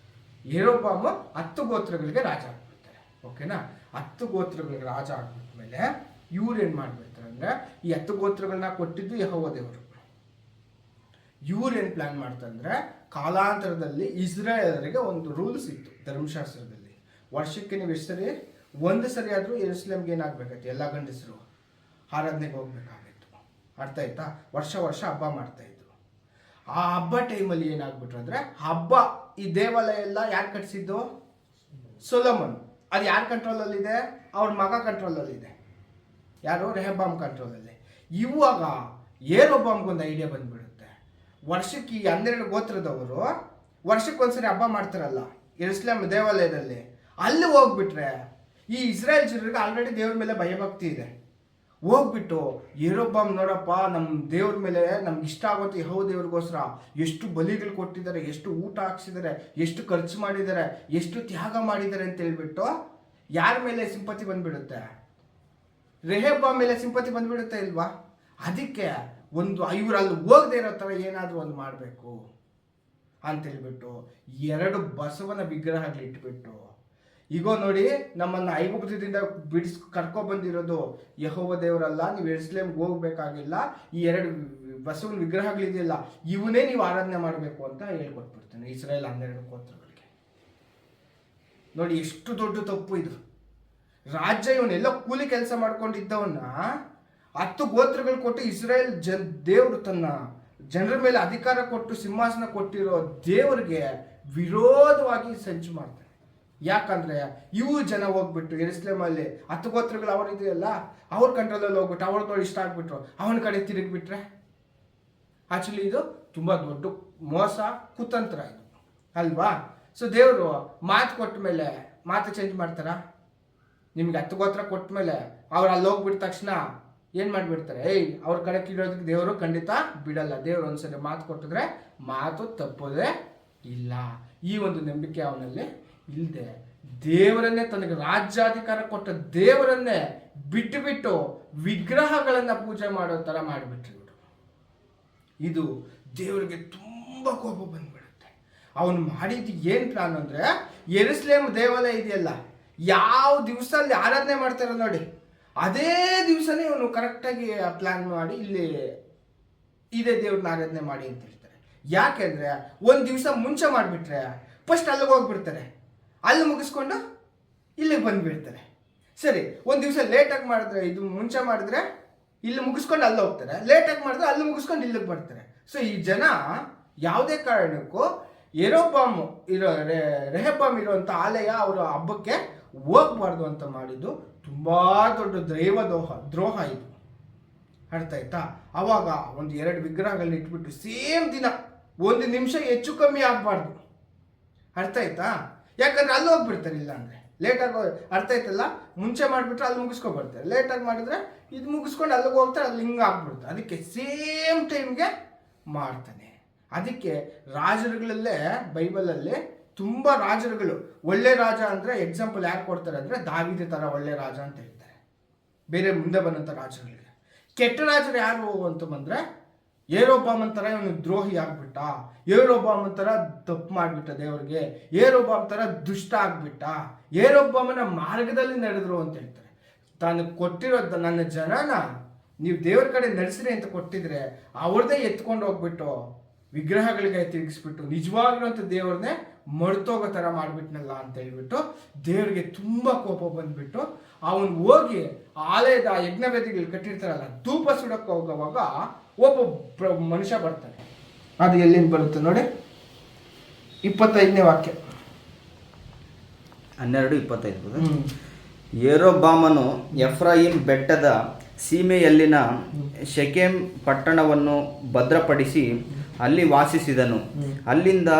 ಯಾರೊಬ್ಬಾಮ 10 ಗೋತ್ರಗಳಿಗೆ ರಾಜ ಆಗ್ಬಿಡ್ತಾರೆ. ಓಕೆನಾ? 10 ಗೋತ್ರಗಳಿಗೆ ರಾಜ ಆಗ್ಬಿಟ್ಮೇಲೆ ಇವ್ರು ಏನು ಮಾಡ್ಬಿಡ್ತಾರೆ ಅಂದರೆ, ಈ 10 ಗೋತ್ರಗಳನ್ನ ಕೊಟ್ಟಿದ್ದು ಯೆಹೋವ ದೇವರು. ಇವ್ರು ಏನು ಪ್ಲಾನ್ ಮಾಡ್ತಾರೆ ಅಂದರೆ, ಕಾಲಾಂತರದಲ್ಲಿ ಇಸ್ರಾಯೇಲರಿಗೆ ಒಂದು ರೂಲ್ಸ್ ಇತ್ತು ಧರ್ಮಶಾಸ್ತ್ರದಲ್ಲಿ. ವರ್ಷಕ್ಕೆ ನೀವು ಎಷ್ಟು ಸರಿ, ಒಂದು ಸರಿ ಆದರೂ ಯೆರೂಸಲೇಮ್ಗೆ ಏನಾಗಬೇಕಾಯ್ತು, ಎಲ್ಲ ಗಂಡಸರು ಆರಾಧನೆಗೆ ಹೋಗ್ಬೇಕಾಗಿತ್ತು. ಅರ್ಥ ಆಯ್ತಾ? ವರ್ಷ ಹಬ್ಬ ಮಾಡ್ತಾ ಇದ್ರು. ಆ ಹಬ್ಬ ಟೈಮಲ್ಲಿ ಏನಾಗ್ಬಿಟ್ರು ಅಂದರೆ, ಹಬ್ಬ ಈ ದೇವಾಲಯ ಎಲ್ಲ ಯಾರು ಕಟ್ಟಿಸಿದ್ದು? ಸೊಲೊಮನ್. ಅದು ಯಾರ ಕಂಟ್ರೋಲಲ್ಲಿದೆ? ಅವ್ರ ಮಗ ಕಂಟ್ರೋಲಲ್ಲಿದೆ. ಯಾರು? ರೆಹಬ್ಬಾಮ್ ಕಂಟ್ರೋಲಲ್ಲಿ. ಇವಾಗ ಯಾರೊಬ್ಬಾಮ್ಗೊಂದು ಐಡಿಯಾ ಬಂದ್ಬಿಡುತ್ತೆ. ವರ್ಷಕ್ಕೆ ಈ 12 ಗೋತ್ರದವರು ವರ್ಷಕ್ಕೊಂದ್ಸರಿ ಹಬ್ಬ ಮಾಡ್ತಾರಲ್ಲ ಯೆರೂಸಲೇಮ್ ದೇವಾಲಯದಲ್ಲಿ, ಅಲ್ಲಿ ಹೋಗ್ಬಿಟ್ರೆ ಈ ಇಸ್ರಾಯೇಲ್ ಜನರಿಗೆ ಆಲ್ರೆಡಿ ದೇವ್ರ ಮೇಲೆ ಭಯಭಕ್ತಿ ಇದೆ. ಹೋಗ್ಬಿಟ್ಟು ಯಾರೊಬ್ಬಾಮ್ ನೋಡಪ್ಪ, ನಮ್ಮ ದೇವ್ರ ಮೇಲೆ ನಮ್ಗೆ ಇಷ್ಟ ಆಗೋದು ಯೆಹೋವ ದೇವ್ರಿಗೋಸ್ಕರ ಎಷ್ಟು ಬಲಿಗಳು ಕೊಟ್ಟಿದ್ದಾರೆ, ಎಷ್ಟು ಊಟ ಹಾಕ್ಸಿದ್ದಾರೆ, ಎಷ್ಟು ಖರ್ಚು ಮಾಡಿದ್ದಾರೆ, ಎಷ್ಟು ತ್ಯಾಗ ಮಾಡಿದ್ದಾರೆ ಅಂತ ಹೇಳ್ಬಿಟ್ಟು ಯಾರ ಮೇಲೆ ಸಿಂಪತಿ ಬಂದ್ಬಿಡುತ್ತೆ? ರೆಹಬ್ಬಾಮ್ ಮೇಲೆ ಸಿಂಪತಿ ಬಂದ್ಬಿಡುತ್ತೆ ಇಲ್ವಾ? ಅದಕ್ಕೆ ಇವ್ರು ಅಲ್ಲಿ ಹೋಗದೆ ಇರೋ ಥರ ಏನಾದರೂ ಒಂದು ಮಾಡಬೇಕು ಅಂತೇಳ್ಬಿಟ್ಟು 2 ಬಸವನ ವಿಗ್ರಹಗಳಿಟ್ಬಿಟ್ಟು, ಈಗೋ ನೋಡಿ ನಮ್ಮನ್ನು ಐಗುಪ್ತದಿಂದ ಕರ್ಕೊಬಂದಿರೋದು ಯೆಹೋವ ದೇವರಲ್ಲ, ನೀವು ಯೆರೂಸಲೇಮ್ಗೆ ಹೋಗ್ಬೇಕಾಗಿಲ್ಲ, ಈ 2 ಬಸವನ ವಿಗ್ರಹಗಳಿದೆಯಲ್ಲ ಇವನ್ನೇ ನೀವು ಆರಾಧನೆ ಮಾಡಬೇಕು ಅಂತ ಹೇಳ್ಕೊಟ್ಬಿಡ್ತಾನೆ ಇಸ್ರಾಯೇಲ್ 12 ಗೋತ್ರಗಳಿಗೆ. ನೋಡಿ ಎಷ್ಟು ದೊಡ್ಡ ತಪ್ಪು ಇದು. ರಾಜ್ಯ ಇವನ್ನೆಲ್ಲ ಕೂಲಿ ಕೆಲಸ ಮಾಡ್ಕೊಂಡಿದ್ದವನ್ನ 10 ಗೋತ್ರಗಳು ಕೊಟ್ಟು ಇಸ್ರಾಯೇಲ್ ದೇವರು ತನ್ನ ಜನರ ಮೇಲೆ ಅಧಿಕಾರ ಕೊಟ್ಟು ಸಿಂಹಾಸನ ಕೊಟ್ಟಿರೋ ದೇವರಿಗೆ ವಿರೋಧವಾಗಿ ಸಂಚು ಮಾಡ್ತಾರೆ. ಯಾಕಂದ್ರೆ ಇವು ಜನ ಹೋಗ್ಬಿಟ್ಟು ಯೆರೂಸಲೇಮಲ್ಲಿ 10 ಗೋತ್ರಗಳು ಅವರು ಇದೆಯಲ್ಲ ಅವ್ರ ಕಂಟ್ರೋಲಲ್ಲಿ ಹೋಗ್ಬಿಟ್ಟು ಅವ್ರ ನೋಡಿ ಇಷ್ಟ ಆಗ್ಬಿಟ್ರು, ಅವನ ಕಡೆ ತಿರುಗಿಬಿಟ್ರೆ ಆಕ್ಚುಲಿ ಇದು ತುಂಬ ದೊಡ್ಡ ಮೋಸ, ಕುತಂತ್ರ ಇದು ಅಲ್ವಾ? ಸೊ ದೇವರು ಮಾತು ಕೊಟ್ಟ ಮೇಲೆ ಮಾತು ಚೇಂಜ್ ಮಾಡ್ತಾರ? ನಿಮ್ಗೆ 10 ಗೋತ್ರ ಕೊಟ್ಟ ಮೇಲೆ ಅವ್ರು ಅಲ್ಲಿ ಹೋಗ್ಬಿಟ್ಟ ತಕ್ಷಣ ಏನು ಮಾಡಿಬಿಡ್ತಾರೆ? ಅವ್ರ ಕಡೆ ಕಿಡೋದಕ್ಕೆ ದೇವರು ಖಂಡಿತ ಬಿಡಲ್ಲ. ದೇವರು ಒಂದ್ಸರಿ ಮಾತು ಕೊಟ್ಟಿದ್ರೆ ಮಾತು ತಪ್ಪೋದೇ ಇಲ್ಲ. ಈ ಒಂದು ನಂಬಿಕೆ ಅವನಲ್ಲಿ ಇಲ್ಲದೆ ದೇವರನ್ನೇ, ತನಗೆ ರಾಜ್ಯಾಧಿಕಾರ ಕೊಟ್ಟ ದೇವರನ್ನೇ ಬಿಟ್ಟು ವಿಗ್ರಹಗಳನ್ನು ಪೂಜೆ ಮಾಡೋ ಥರ ಮಾಡಿಬಿಟ್ರು ಇವರು. ಇದು ದೇವರಿಗೆ ತುಂಬ ಕೋಪ ಬಂದ್ಬಿಡುತ್ತೆ. ಅವನು ಮಾಡಿದ್ದು ಏನು ಪ್ಲಾನ್ ಅಂದರೆ, ಯೆರೂಸಲೇಮ್ ದೇವಾಲಯ ಇದೆಯಲ್ಲ, ಯಾವ ದಿವಸ ಅಲ್ಲಿ ಆರಾಧನೆ ಮಾಡ್ತಾರೆ ನೋಡಿ, ಅದೇ ದಿವಸನೇ ಇವನು ಕರೆಕ್ಟಾಗಿ ಪ್ಲಾನ್ ಮಾಡಿ ಇಲ್ಲಿ ಇದೇ ದೇವ್ರನ್ನ ಆರಾಧನೆ ಮಾಡಿ ಅಂತ ಹೇಳ್ತಾರೆ. ಯಾಕೆಂದರೆ ಒಂದು ದಿವಸ ಮುಂಚೆ ಮಾಡಿಬಿಟ್ರೆ ಫಸ್ಟ್ ಅಲ್ಲಿಗೆ ಹೋಗ್ಬಿಡ್ತಾರೆ, ಅಲ್ಲಿ ಮುಗಿಸ್ಕೊಂಡು ಇಲ್ಲಿಗೆ ಬಂದುಬಿಡ್ತಾರೆ. ಸರಿ, ಒಂದು ದಿವಸ ಲೇಟಾಗಿ ಮಾಡಿದ್ರೆ, ಇದು ಮುಂಚೆ ಮಾಡಿದ್ರೆ ಇಲ್ಲಿ ಮುಗಿಸ್ಕೊಂಡು ಅಲ್ಲಿ ಹೋಗ್ತಾರೆ, ಲೇಟಾಗಿ ಮಾಡಿದ್ರೆ ಅಲ್ಲಿ ಮುಗಿಸ್ಕೊಂಡು ಇಲ್ಲಿಗೆ ಬರ್ತಾರೆ. ಸೊ ಈ ಜನ ಯಾವುದೇ ಕಾರಣಕ್ಕೂ ರೆಹಬ್ಬಾಮ್ ಇರುವಂಥ ಆಲಯ ಅವರ ಹಬ್ಬಕ್ಕೆ ಹೋಗ್ಬಾರ್ದು ಅಂತ ಮಾಡಿದ್ದು ತುಂಬ ದೊಡ್ಡ ದ್ರೋಹ ಇದು. ಅರ್ಥ ಆಯ್ತಾ? ಅವಾಗ ಒಂದು 2 ವಿಗ್ರಹಗಳನ್ನ ಇಟ್ಬಿಟ್ಟು ಸೇಮ್ ದಿನ 1 ನಿಮಿಷ ಹೆಚ್ಚು ಕಮ್ಮಿ ಆಗಬಾರ್ದು. ಅರ್ಥ ಆಯ್ತಾ? ಯಾಕಂದ್ರೆ ಅಲ್ಲಿ ಹೋಗ್ಬಿಡ್ತಾರೆ, ಇಲ್ಲ ಅಂದರೆ ಲೇಟಾಗಿ. ಅರ್ಥ ಆಯ್ತಲ್ಲ? ಮುಂಚೆ ಮಾಡಿಬಿಟ್ರೆ ಅಲ್ಲಿ ಮುಗಿಸ್ಕೊಬರ್ತಾರೆ, ಲೇಟಾಗಿ ಮಾಡಿದ್ರೆ ಇದು ಮುಗಿಸ್ಕೊಂಡು ಅಲ್ಲಿಗೆ ಹೋಗ್ತಾರೆ, ಅಲ್ಲಿ ಹಿಂಗೆ ಆಗ್ಬಿಡ್ತಾರೆ. ಅದಕ್ಕೆ ಸೇಮ್ ಟೈಮ್ಗೆ ಮಾಡ್ತಾನೆ. ಅದಕ್ಕೆ ರಾಜರುಗಳಲ್ಲೇ ಬೈಬಲಲ್ಲಿ ತುಂಬ ರಾಜರುಗಳು, ಒಳ್ಳೆ ರಾಜ ಅಂದರೆ ಎಕ್ಸಾಂಪಲ್ ಯಾರು ಕೊಡ್ತಾರೆ ಅಂದರೆ ದಾವೀದ ಥರ ಒಳ್ಳೆ ರಾಜ ಅಂತ ಹೇಳ್ತಾರೆ ಬೇರೆ ಮುಂದೆ ಬಂದಂಥ ರಾಜರುಗಳಿಗೆ. ಕೆಟ್ಟ ರಾಜರು ಯಾರು ಅಂತ ಬಂದರೆ ಯೆರೊಬ್ಬಾಮನ ಥರ ಇವನು ದ್ರೋಹಿ ಆಗ್ಬಿಟ್ಟ, ಯೆರೊಬ್ಬಾಮನ ಥರ ತಪ್ಪು ಮಾಡಿಬಿಟ್ಟ ದೇವರಿಗೆ, ಯೆರೊಬ್ಬಾಮನ ಥರ ದುಷ್ಟ ಆಗ್ಬಿಟ್ಟ, ಯೆರೊಬ್ಬಾಮನ ಮಾರ್ಗದಲ್ಲಿ ನಡೆದ್ರು ಅಂತ ಹೇಳ್ತಾರೆ. ತಾನು ಕೊಟ್ಟಿರೋದು ನನ್ನ ಜನನ ನೀವು ದೇವ್ರ ಕಡೆ ನಡೆಸ್ರಿ ಅಂತ ಕೊಟ್ಟಿದ್ರೆ ಅವ್ರದ್ದೇ ಎತ್ಕೊಂಡು ಹೋಗ್ಬಿಟ್ಟು ವಿಗ್ರಹಗಳಿಗೆ ತಿರುಗಿಸ್ಬಿಟ್ಟು ನಿಜವಾಗಿರುವಂಥ ದೇವ್ರನ್ನೇ ಮರ್ತೋಗೋ ಥರ ಮಾಡಿಬಿಟ್ನಲ್ಲ ಅಂತ ಹೇಳ್ಬಿಟ್ಟು ದೇವ್ರಿಗೆ ತುಂಬ ಕೋಪ ಬಂದ್ಬಿಟ್ಟು ಅವನು ಹೋಗಿ ಆಲಯದ ಯಜ್ಞವೇದಿಗಳು ಕಟ್ಟಿರ್ತಾರಲ್ಲ, ಧೂಪ ಸುಡಕ್ಕೆ ಹೋಗುವಾಗ ಒಬ್ಬ ಮನುಷ್ಯ ಬರ್ತಾನೆ. ಅದು ಎಲ್ಲಿಂದ ಬರುತ್ತೆ ನೋಡಿ, 25ನೇ ವಾಕ್ಯ. 12:25. ಯೆರೊಬ್ಬಾಮನು ಎಫ್ರಾಯಿಮ್ ಬೆಟ್ಟದ ಸೀಮೆಯಲ್ಲಿನ ಶೆಕೆಮ್ ಪಟ್ಟಣವನ್ನು ಭದ್ರಪಡಿಸಿ ಅಲ್ಲಿ ವಾಸಿಸಿದನು. ಅಲ್ಲಿಂದ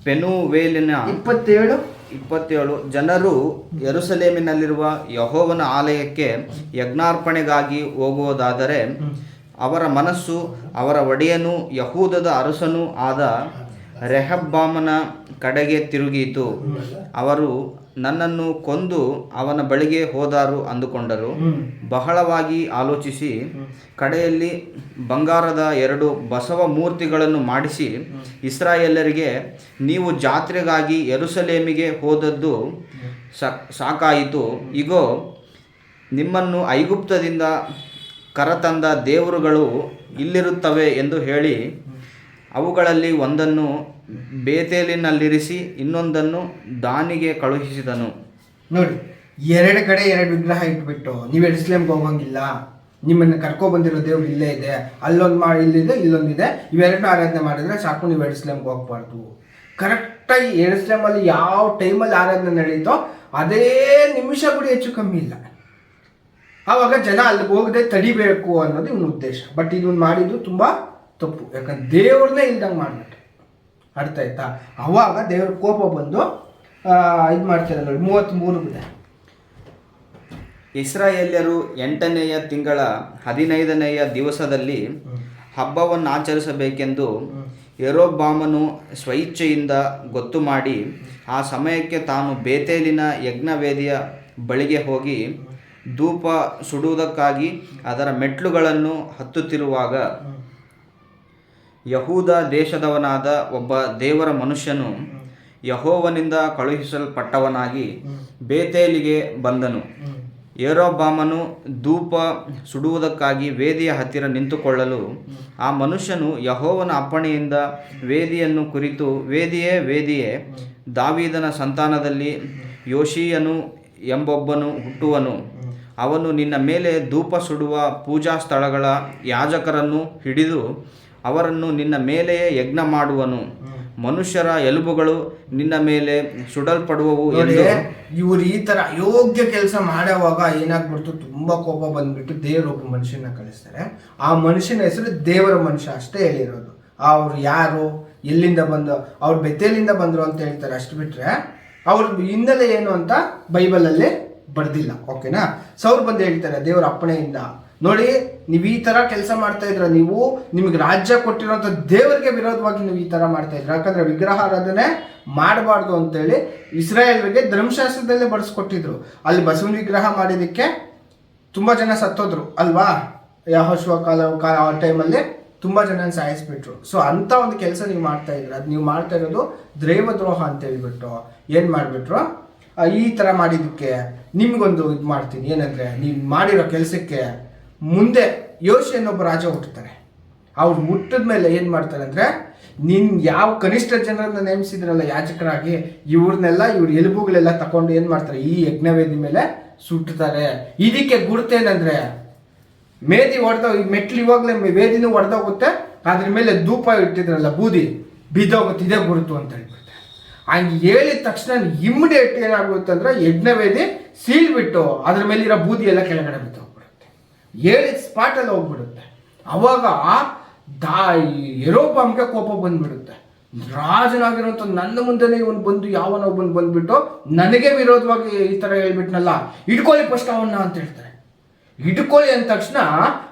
ಪೆನುವೇಲಿನ 27 ಜನರು ಯೆರೂಸಲೇಮಿನಲ್ಲಿರುವ ಯೆಹೋವನ ಆಲಯಕ್ಕೆ ಯಜ್ಞಾರ್ಪಣೆಗಾಗಿ ಹೋಗುವುದಾದರೆ ಅವರ ಮನಸ್ಸು ಅವರ ಒಡೆಯನೂ ಯಹೂದದ ಅರಸನೂ ಆದ ರೆಹಬ್ಬಾಮನ ಕಡೆಗೆ ತಿರುಗಿತು. ಅವರು ನನ್ನನ್ನು ಕೊಂದು ಅವನ ಬಳಿಗೆ ಹೋದಾರು ಅಂದುಕೊಂಡರು. ಬಹಳವಾಗಿ ಆಲೋಚಿಸಿ ಕಡೆಯಲ್ಲಿ ಬಂಗಾರದ 2 ಬಸವ ಮೂರ್ತಿಗಳನ್ನು ಮಾಡಿಸಿ ಇಸ್ರಾಯೇಲರಿಗೆ, ನೀವು ಜಾತ್ರೆಗಾಗಿ ಯೆರೂಸಲೇಮಿಗೆ ಹೋದದ್ದು ಸಾಕಾಯಿತು. ಇಗೋ, ನಿಮ್ಮನ್ನು ಐಗುಪ್ತದಿಂದ ಕರತಂದ ದೇವರುಗಳು ಇಲ್ಲಿರುತ್ತವೆ ಎಂದು ಹೇಳಿ ಅವುಗಳಲ್ಲಿ ಒಂದನ್ನು ಬೇತೇಲಿನಲ್ಲಿರಿಸಿ ಇನ್ನೊಂದನ್ನು ದಾನಿಗೆ ಕಳುಹಿಸಿದನು. ನೋಡಿ, 2 ಕಡೆ 2 ವಿಗ್ರಹ ಇಟ್ಬಿಟ್ಟು ನೀವು ಯೆರೂಸಲೇಮ್ಗೆ ಹೋಗಂಗಿಲ್ಲ, ನಿಮ್ಮನ್ನು ಕರ್ಕೊಬಂದಿರೋ ದೇವ್ರು ಇಲ್ಲೇ ಇದೆ, ಅಲ್ಲೊಂದು ಮಾಡಿ ಇಲ್ಲಿದೆ, ಇಲ್ಲೊಂದಿದೆ, ಇವೆರಡನ್ನೂ ಆರಾಧನೆ ಮಾಡಿದ್ರೆ ಸಾಕು, ನೀವು ಯೆರೂಸಲೇಮ್ಗೆ ಹೋಗ್ಬಾರ್ದು. ಕರೆಕ್ಟಾಗಿ ಯೆರೂಸಲೇಮಲ್ಲಿ ಯಾವ ಟೈಮಲ್ಲಿ ಆರಾಧನೆ ನಡೀತೋ ಅದೇ ನಿಮಿಷ ಕೂಡ ಹೆಚ್ಚು ಕಮ್ಮಿ ಇಲ್ಲ. ಆವಾಗ ಜನ ಅಲ್ಲಿಗೆ ಹೋಗದೆ ತಡಿಬೇಕು ಅನ್ನೋದು ಇವನ ಉದ್ದೇಶ. ಬಟ್ ಇದನ್ನು ಮಾಡಿದ್ದು ತುಂಬ ತಪ್ಪು, ಯಾಕಂದ್ರೆ ದೇವ್ರನ್ನೇ ಇಲ್ದಂಗೆ ಮಾಡಿಬಿಟ್ಟು. ಅರ್ಥ ಆಯ್ತಾ? ಅವಾಗ ದೇವ್ರ ಕೋಪ ಬಂದು ಇದು ಮಾಡ್ತಾರೆ ನೋಡಿ, 33 ಇಸ್ರಾಯೇಲ್ಯರು 8ನೆಯ ತಿಂಗಳ 15ನೆಯ ದಿವಸದಲ್ಲಿ ಹಬ್ಬವನ್ನು ಆಚರಿಸಬೇಕೆಂದು ಯೆರೊಬ್ಬಾಮನು ಸ್ವಇಚ್ಛೆಯಿಂದ ಗೊತ್ತು ಮಾಡಿ ಆ ಸಮಯಕ್ಕೆ ತಾನು ಬೇತೇಲಿನ ಯಜ್ಞವೇದಿಯ ಬಳಿಗೆ ಹೋಗಿ ಧೂಪ ಸುಡುವುದಕ್ಕಾಗಿ ಅದರ ಮೆಟ್ಲುಗಳನ್ನು ಹತ್ತುತ್ತಿರುವಾಗ ಯಹೂದ ದೇಶದವನಾದ ಒಬ್ಬ ದೇವರ ಮನುಷ್ಯನು ಯೆಹೋವನಿಂದ ಕಳುಹಿಸಲ್ಪಟ್ಟವನಾಗಿ ಬೇತೇಲಿಗೆ ಬಂದನು. ಯೆರೊಬ್ಬಾಮನು ಧೂಪ ಸುಡುವುದಕ್ಕಾಗಿ ವೇದಿಯ ಹತ್ತಿರ ನಿಂತುಕೊಳ್ಳಲು ಆ ಮನುಷ್ಯನು ಯೆಹೋವನ ಅಪ್ಪಣೆಯಿಂದ ವೇದಿಯನ್ನು ಕುರಿತು, ವೇದಿಯೇ, ದಾವೀದನ ಸಂತಾನದಲ್ಲಿ ಯೋಷೀಯನು ಎಂಬೊಬ್ಬನು ಹುಟ್ಟುವನು. ಅವನು ನಿನ್ನ ಮೇಲೆ ಧೂಪ ಸುಡುವ ಪೂಜಾ ಸ್ಥಳಗಳ ಯಾಜಕರನ್ನು ಹಿಡಿದು ಅವರನ್ನು ನಿನ್ನ ಮೇಲೆಯೇ ಯಜ್ಞ ಮಾಡುವನು. ಮನುಷ್ಯರ ಎಲುಬುಗಳು ನಿನ್ನ ಮೇಲೆ ಸುಡಲ್ಪಡುವವು ಎಂದು. ಇವ್ರು ಈ ತರ ಯೋಗ್ಯ ಕೆಲಸ ಮಾಡುವಾಗ ಏನಾಗ್ಬಿಡ್ತು, ತುಂಬಾ ಕೋಪ ಬಂದ್ಬಿಟ್ಟು ದೇವರೊಬ್ಬ ಮನುಷ್ಯನ ಕಳಿಸ್ತಾರೆ. ಆ ಮನುಷ್ಯನ ಹೆಸರು ದೇವರ ಮನುಷ್ಯ ಅಷ್ಟೇ ಹೇಳಿರೋದು. ಅವ್ರು ಯಾರು, ಎಲ್ಲಿಂದ ಬಂದು, ಅವ್ರು ಬೆತ್ತೇಲಿಂದ ಬಂದ್ರು ಅಂತ ಹೇಳ್ತಾರೆ, ಅಷ್ಟು ಬಿಟ್ರೆ ಅವ್ರ ಹಿನ್ನೆಲೆ ಏನು ಅಂತ ಬೈಬಲಲ್ಲಿ ಬರ್ದಿಲ್ಲ. ಓಕೆನಾ? ಅವ್ರು ಬಂದು ಹೇಳ್ತಾರೆ ದೇವರ ಅಪ್ಪಣೆಯಿಂದ, ನೋಡಿ ನೀವು ಈ ತರ ಕೆಲಸ ಮಾಡ್ತಾ ಇದ್ರ, ನೀವು ನಿಮ್ಗೆ ರಾಜ್ಯ ಕೊಟ್ಟಿರೋಂಥ ದೇವರಿಗೆ ವಿರೋಧವಾಗಿ ನೀವು ಈ ತರ ಮಾಡ್ತಾ ಇದ್ರ. ಯಾಕಂದ್ರೆ ವಿಗ್ರಹ ಆರಾಧನೆ ಮಾಡಬಾರ್ದು ಅಂತೇಳಿ ಇಸ್ರಾಯೇಲ್ರಿಗೆ ಧರ್ಮಶಾಸ್ತ್ರದಲ್ಲೇ ಬಡಿಸ್ಕೊಟ್ಟಿದ್ರು. ಅಲ್ಲಿ ಬಸವನ ವಿಗ್ರಹ ಮಾಡಿದಕ್ಕೆ ತುಂಬಾ ಜನ ಸತ್ತೋದ್ರು ಅಲ್ವಾ? ಯೆಹೋಶುವ ಕಾಲ ಆ ಟೈಮಲ್ಲಿ ತುಂಬಾ ಜನ ಸಾಯಿಸ್ಬಿಟ್ರು. ಸೊ ಅಂತ ಒಂದು ಕೆಲಸ ನೀವು ಮಾಡ್ತಾ ಇದ್ರ, ಅದು ನೀವು ಮಾಡ್ತಾ ಇರೋದು ದೈವದ್ರೋಹ ಅಂತ ಹೇಳ್ಬಿಟ್ಟು ಏನ್ ಮಾಡ್ಬಿಟ್ರು, ಈ ತರ ಮಾಡಿದಕ್ಕೆ ನಿಮ್ಗೊಂದು ಇದು ಮಾಡ್ತೀನಿ, ಏನಂದ್ರೆ ನೀವು ಮಾಡಿರೋ ಕೆಲಸಕ್ಕೆ ಮುಂದೆ ಯೋಷಿಯನ್ನೊಬ್ಬ ರಾಜ ಹುಟ್ಟುತ್ತಾರೆ. ಅವ್ರು ಹುಟ್ಟಿದ ಮೇಲೆ ಏನು ಮಾಡ್ತಾರೆ ಅಂದರೆ, ನೀನು ಯಾವ ಕನಿಷ್ಠ ಜನರನ್ನ ನೇಮಿಸಿದ್ರಲ್ಲ ಯಾಜಕರಾಗಿ, ಇವ್ರ ಎಲುಬುಗಳೆಲ್ಲ ತಗೊಂಡು ಏನು ಮಾಡ್ತಾರೆ, ಈ ಯಜ್ಞವೇದಿ ಮೇಲೆ ಸುಟ್ಟುತ್ತಾರೆ. ಇದಕ್ಕೆ ಗುರುತೇನಂದ್ರೆ, ಮೇದಿ ಹೊಡೆದೋ, ಈ ಮೆಟ್ಲು ಇವಾಗಲೇ ವೇದಿನೂ ಹೊಡೆದೋಗುತ್ತೆ, ಅದ್ರ ಮೇಲೆ ಧೂಪ ಇಟ್ಟಿದ್ರಲ್ಲ ಬೂದಿ ಬಿದ್ದೋಗುತ್ತೆ, ಇದೇ ಗುರುತು ಅಂತ ಹೇಳ್ಬಿಟ್ಟು. ಹಂಗೆ ಹೇಳಿದ ತಕ್ಷಣ ಇಮ್ಮಿಡಿಯೇಟ್ ಏನಾಗುತ್ತೆ ಅಂದರೆ ಯಜ್ಞವೇದಿ ಸೀಲ್ಬಿಟ್ಟು ಅದ್ರ ಮೇಲಿರೋ ಬೂದಿ ಎಲ್ಲ ಕೆಳಗಡೆ ಬಿದ್ದು ಹೋಗ್ಬಿಡುತ್ತೆ. ಹೇಳಿದ ಸ್ಪಾಟಲ್ಲಿ ಹೋಗ್ಬಿಡುತ್ತೆ. ಅವಾಗ ಯೆರೊಬ್ಬಾಮ್ಗೆ ಕೋಪ ಬಂದ್ಬಿಡುತ್ತೆ. ರಾಜನಾಗಿರೋಂಥ ನನ್ನ ಮುಂದೆನೇ ಇವನು ಬಂದು ಯಾವನೊಬ್ಬನು ಬಂದ್ಬಿಟ್ಟು ನನಗೆ ವಿರೋಧವಾಗಿ ಈ ಥರ ಹೇಳ್ಬಿಟ್ನಲ್ಲ, ಇಟ್ಕೊಳ್ಳಿ ಫಸ್ಟ್ ಅವನ್ನ ಅಂತ ಹೇಳ್ತಾರೆ. ಇಟ್ಕೊಳ್ಳಿ ಅಂದ ತಕ್ಷಣ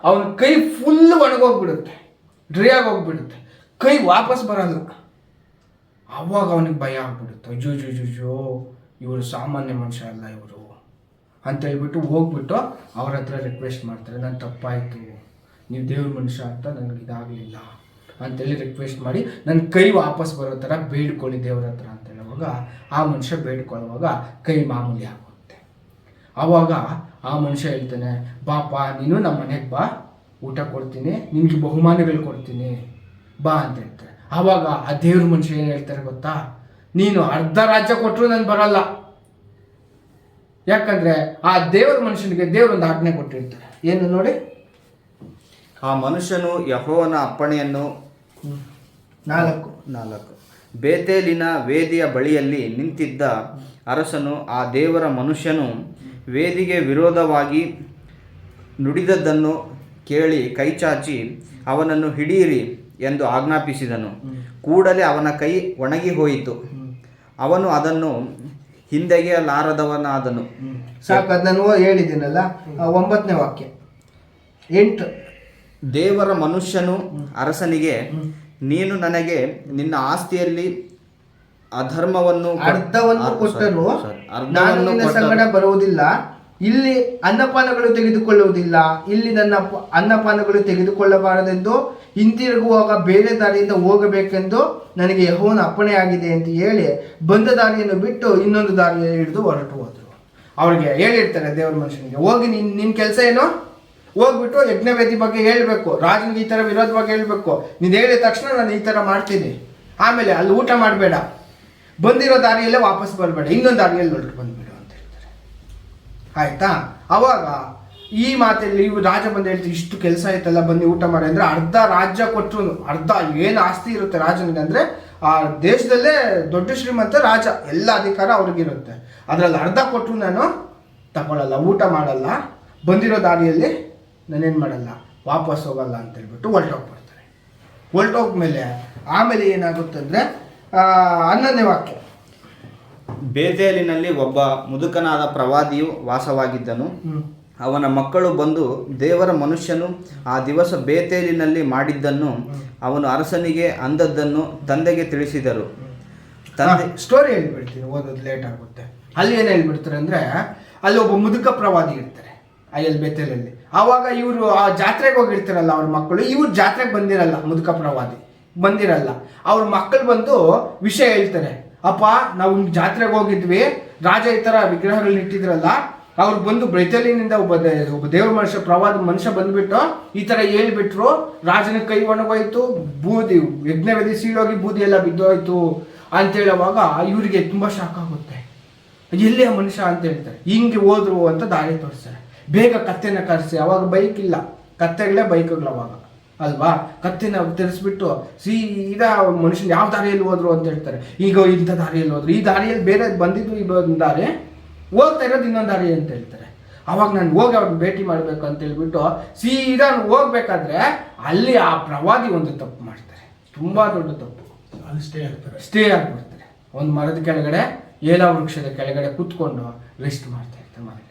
ಅವನ ಕೈ ಫುಲ್ ಒಣಗೋಗ್ಬಿಡುತ್ತೆ, ಡ್ರೈ ಆಗೋಗ್ಬಿಡುತ್ತೆ, ಕೈ ವಾಪಸ್ ಬರಲ್ಲ. ಅವಾಗ ಅವನಿಗೆ ಭಯ ಆಗ್ಬಿಡುತ್ತೆ. ಅಯ್ಯೋ ಇವರು ಸಾಮಾನ್ಯ ಮನುಷ್ಯ ಅಲ್ಲ ಇವರು ಅಂತ ಹೇಳ್ಬಿಟ್ಟು ಹೋಗ್ಬಿಟ್ಟು ಅವ್ರ ಹತ್ರ ರಿಕ್ವೆಸ್ಟ್ ಮಾಡ್ತಾರೆ, ನನ್ನ ತಪ್ಪಾಯಿತು, ನೀವು ದೇವ್ರ ಮನುಷ್ಯ ಅಂತ ನನಗೆ ಇದಾಗಲಿಲ್ಲ ಅಂತೇಳಿ ರಿಕ್ವೆಸ್ಟ್ ಮಾಡಿ ನನ್ನ ಕೈ ವಾಪಸ್ ಬರೋ ಥರ ಬೇಡ್ಕೊಳ್ಳಿ ದೇವ್ರ ಹತ್ರ ಅಂತ ಹೇಳುವಾಗ ಆ ಮನುಷ್ಯ ಬೇಡ್ಕೊಳ್ಳುವಾಗ ಕೈ ಮಾಮೂಲಿ ಆಗುತ್ತೆ. ಆವಾಗ ಆ ಮನುಷ್ಯ ಹೇಳ್ತಾನೆ, ಬಾಪ ನೀನು ನಮ್ಮ ಮನೆಗೆ ಬಾ, ಊಟ ಕೊಡ್ತೀನಿ, ನಿನಗೆ ಬಹುಮಾನಗಳು ಕೊಡ್ತೀನಿ ಬಾ ಅಂತ ಹೇಳ್ತಾರೆ. ಆವಾಗ ಆ ದೇವ್ರ ಮನುಷ್ಯ ಏನು ಹೇಳ್ತಾರೆ ಗೊತ್ತಾ, ನೀನು ಅರ್ಧ ರಾಜ್ಯ ಕೊಟ್ಟರು ನಾನು ಬರಲ್ಲ. ಯಾಕಂದ್ರೆ ಆ ದೇವರ ಮನುಷ್ಯನಿಗೆ ದೇವರೊಂದು ಆಜ್ಞೆ ಕೊಟ್ಟಿರ್ತಾರೆ. ಏನು ನೋಡಿ, ಆ ಮನುಷ್ಯನು ಯೆಹೋವನ ಅಪ್ಪಣೆಯನ್ನು 4 ಬೇತೇಲಿನ ವೇದಿಯ ಬಳಿಯಲ್ಲಿ ನಿಂತಿದ್ದ ಅರಸನು ಆ ದೇವರ ಮನುಷ್ಯನು ವೇದಿಗೆ ವಿರೋಧವಾಗಿ ನುಡಿದದ್ದನ್ನು ಕೇಳಿ ಕೈಚಾಚಿ ಅವನನ್ನು ಹಿಡಿಯಿರಿ ಎಂದು ಆಜ್ಞಾಪಿಸಿದನು. ಕೂಡಲೇ ಅವನ ಕೈ ಒಣಗಿ ಹೋಯಿತು, ಅವನು ಅದನ್ನು ಹಿಂದೆಗೆಯಲಾರದವನಾದನು. ಸಾಕು, ಅದನ್ನು ಹೇಳಿದ್ದೀನಲ್ಲ. 9ನೇ ವಾಕ್ಯ 8. ದೇವರ ಮನುಷ್ಯನು ಅರಸನಿಗೆ, ನೀನು ನನಗೆ ನಿನ್ನ ಆಸ್ತಿಯಲ್ಲಿ ಅಧರ್ಮವನ್ನು ಅರ್ಧವನ್ನು ಕೊಟ್ಟರು ನಾನು ನಿನ್ನ ಸಂಗಡ ಬರುವುದಿಲ್ಲ, ಇಲ್ಲಿ ಅನ್ನಪಾನಗಳು ತೆಗೆದುಕೊಳ್ಳುವುದಿಲ್ಲ, ಇಲ್ಲಿ ನನ್ನ ಅನ್ನಪಾನಗಳು ತೆಗೆದುಕೊಳ್ಳಬಾರದೆಂದು ಹಿಂತಿರುಗುವಾಗ ಬೇರೆ ದಾರಿಯಿಂದ ಹೋಗಬೇಕೆಂದು ನನಗೆ ಯೆಹೋವನ ಅಪ್ಪಣೆ ಆಗಿದೆ ಅಂತ ಹೇಳಿ ಬಂದ ದಾರಿಯನ್ನು ಬಿಟ್ಟು ಇನ್ನೊಂದು ದಾರಿಯನ್ನು ಹಿಡಿದು ಹೊರಟು ಹೋದರು. ಅವ್ರಿಗೆ ಹೇಳಿರ್ತಾರೆ ದೇವ್ರ ಮನುಷ್ಯನಿಗೆ, ಹೋಗಿ ನಿನ್ನ ಕೆಲಸ ಏನು, ಹೋಗ್ಬಿಟ್ಟು ಯಜ್ಞವೇದಿ ಬಗ್ಗೆ ಹೇಳ್ಬೇಕು, ರಾಜನಿಗೆ ಈ ಥರ ವಿರೋಧವಾಗಿ ಹೇಳ್ಬೇಕು, ನೀನು ಹೇಳಿದ ತಕ್ಷಣ ನಾನು ಈ ಥರ ಮಾಡ್ತೀನಿ, ಆಮೇಲೆ ಅಲ್ಲಿ ಊಟ ಮಾಡಬೇಡ, ಬಂದಿರೋ ದಾರಿಯಲ್ಲೇ ವಾಪಸ್ ಬರಬೇಡ, ಇನ್ನೊಂದು ದಾರಿಯಲ್ಲಿ ಹೊರಟು ಬಂದ್ಬಿಡು ಅಂತ ಹೇಳ್ತಾರೆ. ಆಯ್ತಾ? ಅವಾಗ ಈ ಮಾತಲ್ಲಿ ಇವು ರಾಜ ಬಂದು ಹೇಳ್ತೀವಿ, ಇಷ್ಟು ಕೆಲಸ ಆಯ್ತಲ್ಲ ಬನ್ನಿ ಊಟ ಮಾಡಿ ಅಂದರೆ ಅರ್ಧ ರಾಜ್ಯ ಕೊಟ್ಟರು, ಅರ್ಧ ಏನು ಆಸ್ತಿ ಇರುತ್ತೆ ರಾಜನಿಗೆ ಅಂದರೆ ಆ ದೇಶದಲ್ಲೇ ದೊಡ್ಡ ಶ್ರೀಮಂತ ರಾಜ, ಎಲ್ಲ ಅಧಿಕಾರ ಅವ್ರಿಗಿರುತ್ತೆ, ಅದರಲ್ಲಿ ಅರ್ಧ ಕೊಟ್ಟರು ನಾನು ತಗೊಳ್ಳಲ್ಲ, ಊಟ ಮಾಡಲ್ಲ, ಬಂದಿರೋ ದಾರಿಯಲ್ಲಿ ನಾನೇನು ಮಾಡಲ್ಲ, ವಾಪಸ್ ಹೋಗಲ್ಲ ಅಂತ ಹೇಳ್ಬಿಟ್ಟು ಹೊರಟೋಗ್ಬಿಡ್ತಾರೆ. ಹೊರಟೋಗ್ಮೇಲೆ ಆಮೇಲೆ ಏನಾಗುತ್ತೆ ಅಂದರೆ 11ನೇ ವಾಕ್ಯ, ಬೇತೇಲಿನಲ್ಲಿ ಒಬ್ಬ ಮುದುಕನಾದ ಪ್ರವಾದಿಯು ವಾಸವಾಗಿದ್ದನು. ಅವನ ಮಕ್ಕಳು ಬಂದು ದೇವರ ಮನುಷ್ಯನು ಆ ದಿವಸ ಬೇತೇಲಿನಲ್ಲಿ ಮಾಡಿದ್ದನ್ನು ಅವನು ಅರಸನಿಗೆ ಅಂದದ್ದನ್ನು ತಂದೆಗೆ ತಿಳಿಸಿದರು. ತಂದೆ ಸ್ಟೋರಿ ಹೇಳ್ಬಿಡ್ತೀನಿ, ಓದೋದು ಲೇಟ್ ಆಗುತ್ತೆ. ಅಲ್ಲಿ ಏನು ಹೇಳ್ಬಿಡ್ತಾರೆ ಅಂದರೆ, ಅಲ್ಲಿ ಒಬ್ಬ ಮುದುಕ ಪ್ರವಾದಿ ಇರ್ತಾರೆ ಅಲ್ಲಿ ಬೇತೇಲಲ್ಲಿ. ಆವಾಗ ಇವರು ಆ ಜಾತ್ರೆಗೆ ಹೋಗಿರ್ತಾರಲ್ಲ ಅವ್ರ ಮಕ್ಕಳು, ಇವ್ರು ಜಾತ್ರೆಗೆ ಬಂದಿರಲ್ಲ, ಮುದುಕ ಪ್ರವಾದಿ ಬಂದಿರಲ್ಲ. ಅವ್ರ ಮಕ್ಕಳು ಬಂದು ವಿಷಯ ಹೇಳ್ತಾರೆ, ಅಪ್ಪ ನಾವು ಜಾತ್ರೆಗೆ ಹೋಗಿದ್ವಿ, ರಾಜ ಈ ಥರ ವಿಗ್ರಹಗಳನ್ನ ಇಟ್ಟಿದ್ರಲ್ಲ, ಅವ್ರು ಬಂದು ಬೇತೇಲಿನಿಂದ ಒಬ್ಬ ದೇವ್ರ ಮನುಷ್ಯ ಪ್ರವಾದ ಮನುಷ್ಯ ಬಂದ್ಬಿಟ್ಟು ಈ ಥರ ಹೇಳ್ಬಿಟ್ರು, ರಾಜನ ಕೈ ಒಣಗೋಯ್ತು, ಬೂದಿ ಯಜ್ಞವೇದಿ ಸೀಳೋಗಿ ಬೂದಿ ಎಲ್ಲ ಬಿದ್ದೋಯ್ತು ಅಂತ ಹೇಳುವಾಗ ಇವರಿಗೆ ತುಂಬ ಶಾಕ್ ಆಗುತ್ತೆ. ಎಲ್ಲಿ ಆ ಮನುಷ್ಯ ಅಂತ ಹೇಳ್ತಾರೆ. ಹಿಂಗೆ ಹೋದ್ರು ಅಂತ ದಾರಿ ತೋರಿಸ್ತಾರೆ. ಬೇಗ ಕತ್ತೆನ ಕರೆಸಿ, ಅವಾಗ ಬೈಕ್ ಇಲ್ಲ, ಕತ್ತೆಗಳೇ ಬೈಕ್ಗಳು ಅವಾಗ ಅಲ್ವಾ, ಕತ್ತೆನ ತಿರ್ಸ್ಬಿಟ್ಟು ಸೀದಾ ಮನುಷ್ಯನ ಯಾವ ದಾರಿಯಲ್ಲಿ ಹೋದ್ರು ಅಂತ ಹೇಳ್ತಾರೆ. ಈಗ ಇಂಥ ದಾರಿಯಲ್ಲಿ ಹೋದ್ರು, ಈ ದಾರಿಯಲ್ಲಿ ಬೇರೆ ಬಂದಿದ್ದು ಇನ್ನೊಂದು ದಾರಿ, ಹೋಗ್ತಾ ಇರೋದು ಇನ್ನೊಂದು ದಾರಿ ಅಂತ ಹೇಳ್ತಾರೆ. ಅವಾಗ ನಾನು ಹೋಗಿ ಅವ್ರಿಗೆ ಭೇಟಿ ಮಾಡಬೇಕು ಅಂತ ಹೇಳ್ಬಿಟ್ಟು ಸೀದಾ ಹೋಗ್ಬೇಕಾದ್ರೆ ಅಲ್ಲಿ ಆ ಪ್ರವಾದಿ ಒಂದು ತಪ್ಪು ಮಾಡ್ತಾರೆ, ತುಂಬ ದೊಡ್ಡ ತಪ್ಪು. ಅಲ್ಲಿ ಸ್ಟೇ ಆಗ್ಬಿಡ್ತಾರೆ. ಒಂದು ಮರದ ಕೆಳಗಡೆ, ಏಲ ವೃಕ್ಷದ ಕೆಳಗಡೆ ಕೂತ್ಕೊಂಡು ರೆಸ್ಟ್ ಮಾಡ್ತಾ ಇರ್ತಾರೆ ಮನೆಗೆ.